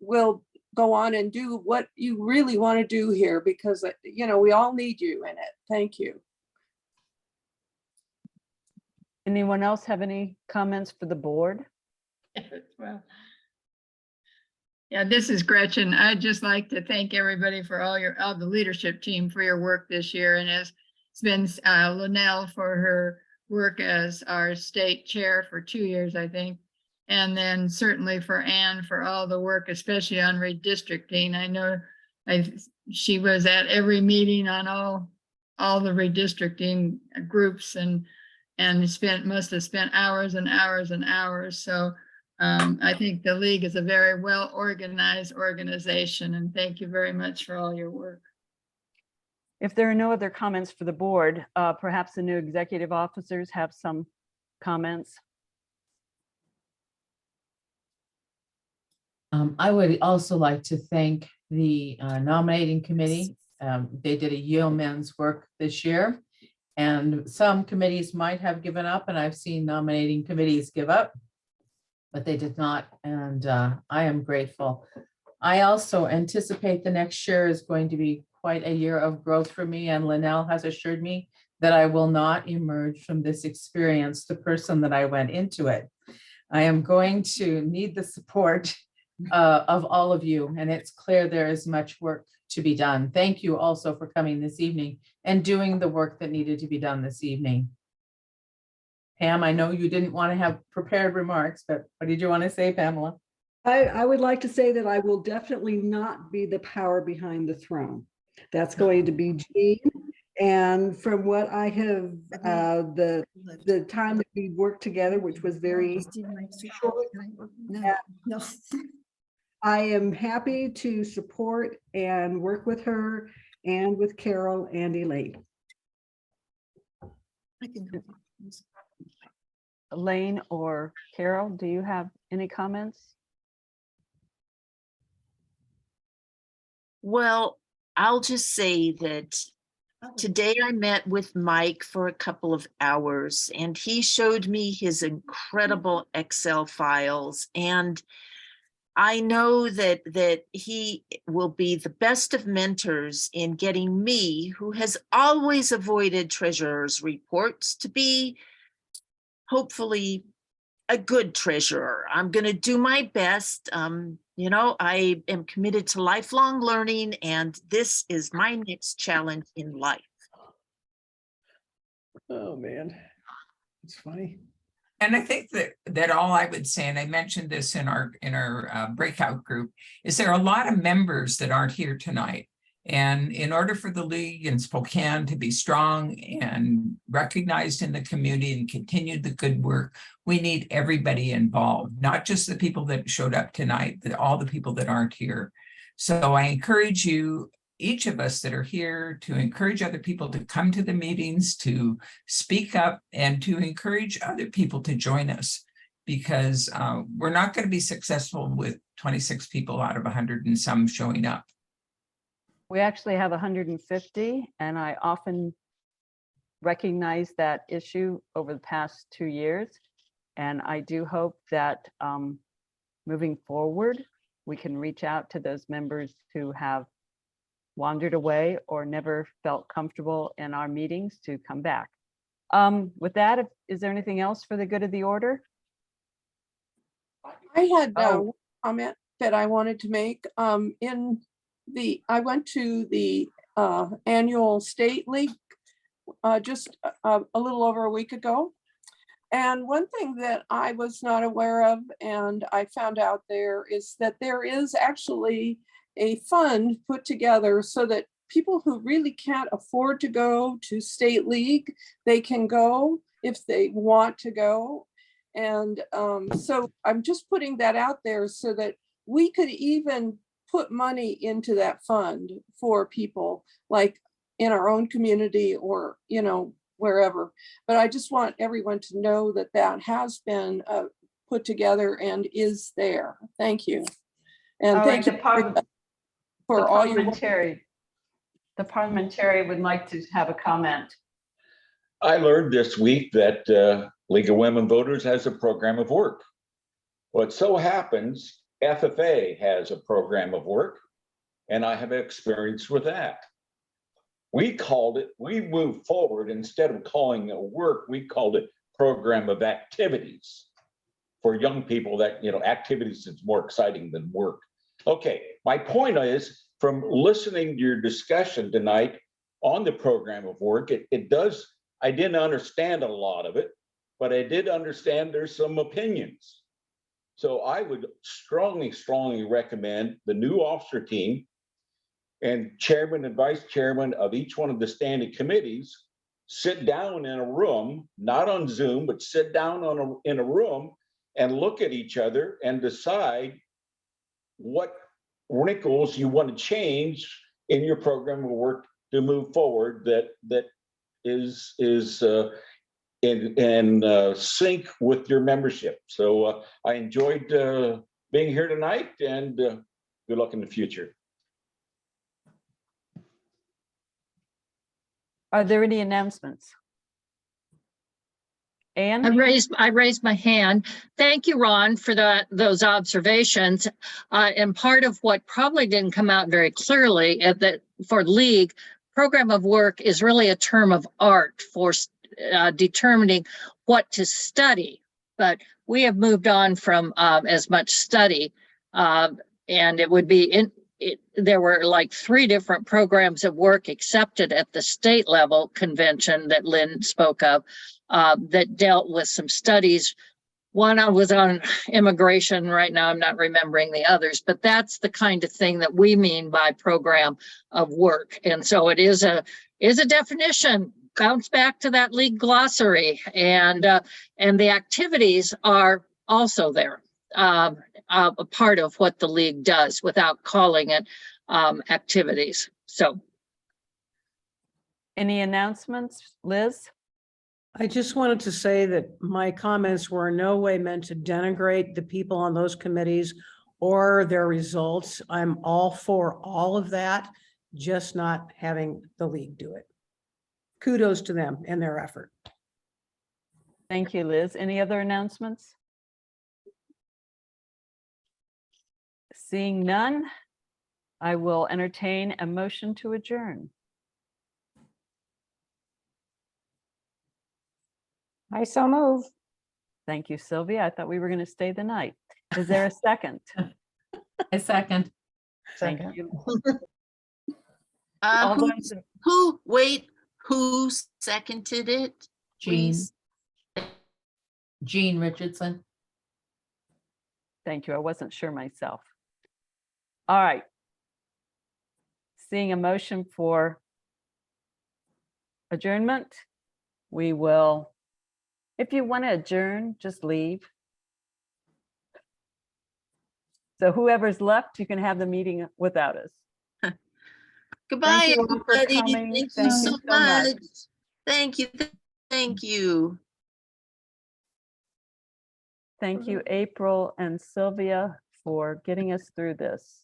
will go on and do what you really want to do here, because, you know, we all need you in it. Thank you. Anyone else have any comments for the board? Well, yeah, this is Gretchen. I'd just like to thank everybody for all the leadership team for your work this year. And it's been Linnell for her work as our state chair for 2 years, I think. And then certainly for Anne for all the work, especially on redistricting. I know she was at every meeting on all the redistricting groups and must have spent hours and hours and hours. So I think the league is a very well organized organization, and thank you very much for all your work. If there are no other comments for the board, perhaps the new executive officers have some comments. I would also like to thank the nominating committee. They did a yeoman's work this year. And some committees might have given up, and I've seen nominating committees give up, but they did not. And I am grateful. I also anticipate the next year is going to be quite a year of growth for me. And Linnell has assured me that I will not emerge from this experience the person that I went into it. I am going to need the support of all of you. And it's clear there is much work to be done. Thank you also for coming this evening and doing the work that needed to be done this evening. Pam, I know you didn't want to have prepared remarks, but what did you want to say, Pamela? I would like to say that I will definitely not be the power behind the throne. That's going to be Jean. And from what I have, the time that we worked together, which was very short, No. I am happy to support and work with her and with Carol and Elaine. I can go. Elaine or Carol, do you have any comments? Well, I'll just say that today I met with Mike for a couple of hours, and he showed me his incredible Excel files, and I know that he will be the best of mentors in getting me, who has always avoided treasurer's reports, to be hopefully a good treasurer. I'm going to do my best. You know, I am committed to lifelong learning, and this is my next challenge in life. Oh, man. It's funny. And I think that all I would say, and I mentioned this in our breakout group, is there are a lot of members that aren't here tonight. And in order for the League in Spokane to be strong and recognized in the community and continue the good work, we need everybody involved, not just the people that showed up tonight, but all the people that aren't here. So I encourage you, each of us that are here, to encourage other people to come to the meetings, to speak up, and to encourage other people to join us, because we're not going to be successful with 26 people out of 100 and some showing up. We actually have 150, and I often recognize that issue over the past 2 years. And I do hope that moving forward, we can reach out to those members who have wandered away or never felt comfortable in our meetings to come back. With that, is there anything else for the good of the order? I had Oh. one comment that I wanted to make. I went to the annual state league just a little over a week ago. And one thing that I was not aware of, and I found out there, is that there is actually a fund put together so that people who really can't afford to go to state league, they can go if they want to go. And so I'm just putting that out there so that we could even put money into that fund for people like in our own community or, you know, wherever. But I just want everyone to know that that has been put together and is there. Thank you. And thank you for all your work. The parliamentary would like to have a comment. I learned this week that League of Women Voters has a program of work. Well, it so happens FFA has a program of work, and I have experience with that. We moved forward, instead of calling it work, we called it program of activities for young people. That, you know, activities is more exciting than work. Okay, my point is, from listening to your discussion tonight on the program of work, I didn't understand a lot of it, but I did understand there's some opinions. So I would strongly, strongly recommend the new officer team and chairman and vice chairman of each one of the standing committees sit down in a room, not on Zoom, but sit down in a room and look at each other and decide what wrinkles you want to change in your program of work to move forward that is in sync with your membership. So I enjoyed being here tonight, and good luck in the future. Are there any announcements? Anne? I raised my hand. Thank you, Ron, for those observations. And part of what probably didn't come out very clearly that for League, program of work is really a term of art for determining what to study. But we have moved on from as much study, and it would be there were like 3 different programs of work accepted at the state level convention that Lynn spoke of that dealt with some studies. One was on immigration. Right now, I'm not remembering the others, but that's the kind of thing that we mean by program of work. And so it is a definition. Bounce back to that League glossary, and the activities are also there. A part of what the League does without calling it activities. So, any announcements, Liz? I just wanted to say that my comments were in no way meant to denigrate the people on those committees or their results. I'm all for all of that, just not having the League do it. Kudos to them and their effort. Thank you, Liz. Any other announcements? Seeing none, I will entertain a motion to adjourn. I so move. Thank you, Sylvia. I thought we were going to stay the night. Is there a second? A second. Thank you. Uh, All who, those in- who seconded it? Jean. Please. Jean Richardson. Thank you. I wasn't sure myself. All right. Seeing a motion for adjournment, we will, if you want to adjourn, just leave. So whoever's left, you can have the meeting without us. Goodbye, you all for everybody. coming. Thank Thank you you so so much. much. Thank you. Thank you. Thank you, April and Sylvia, for getting us through this.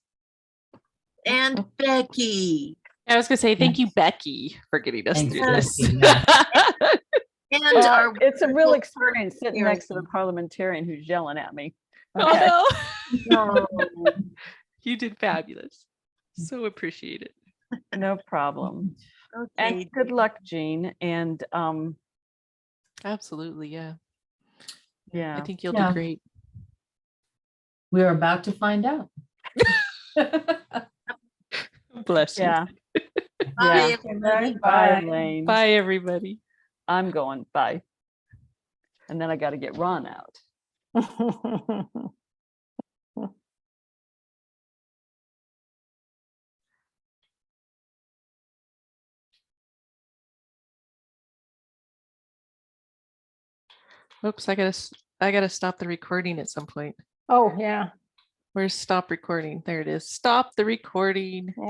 And Becky. I was gonna say, thank you, Becky, for getting us Thanks, through this. Becky, yeah. And our It's a real wonderful experience sitting next to the parliamentarian who's yelling at me. Okay. No. You did fabulous. So appreciate it. No problem. Okay. And good luck, Jean. And Absolutely, yeah. yeah, I think you'll Yeah. do great. We're about to find out. Bless you. yeah. Bye, Yeah. everybody. Bye, Elaine. Bye, everybody. I'm going. Bye. And then I got to get Ron out. Oops, I gotta stop the recording at some point. Oh, yeah. Where's stop recording? There it is. Stop the recording.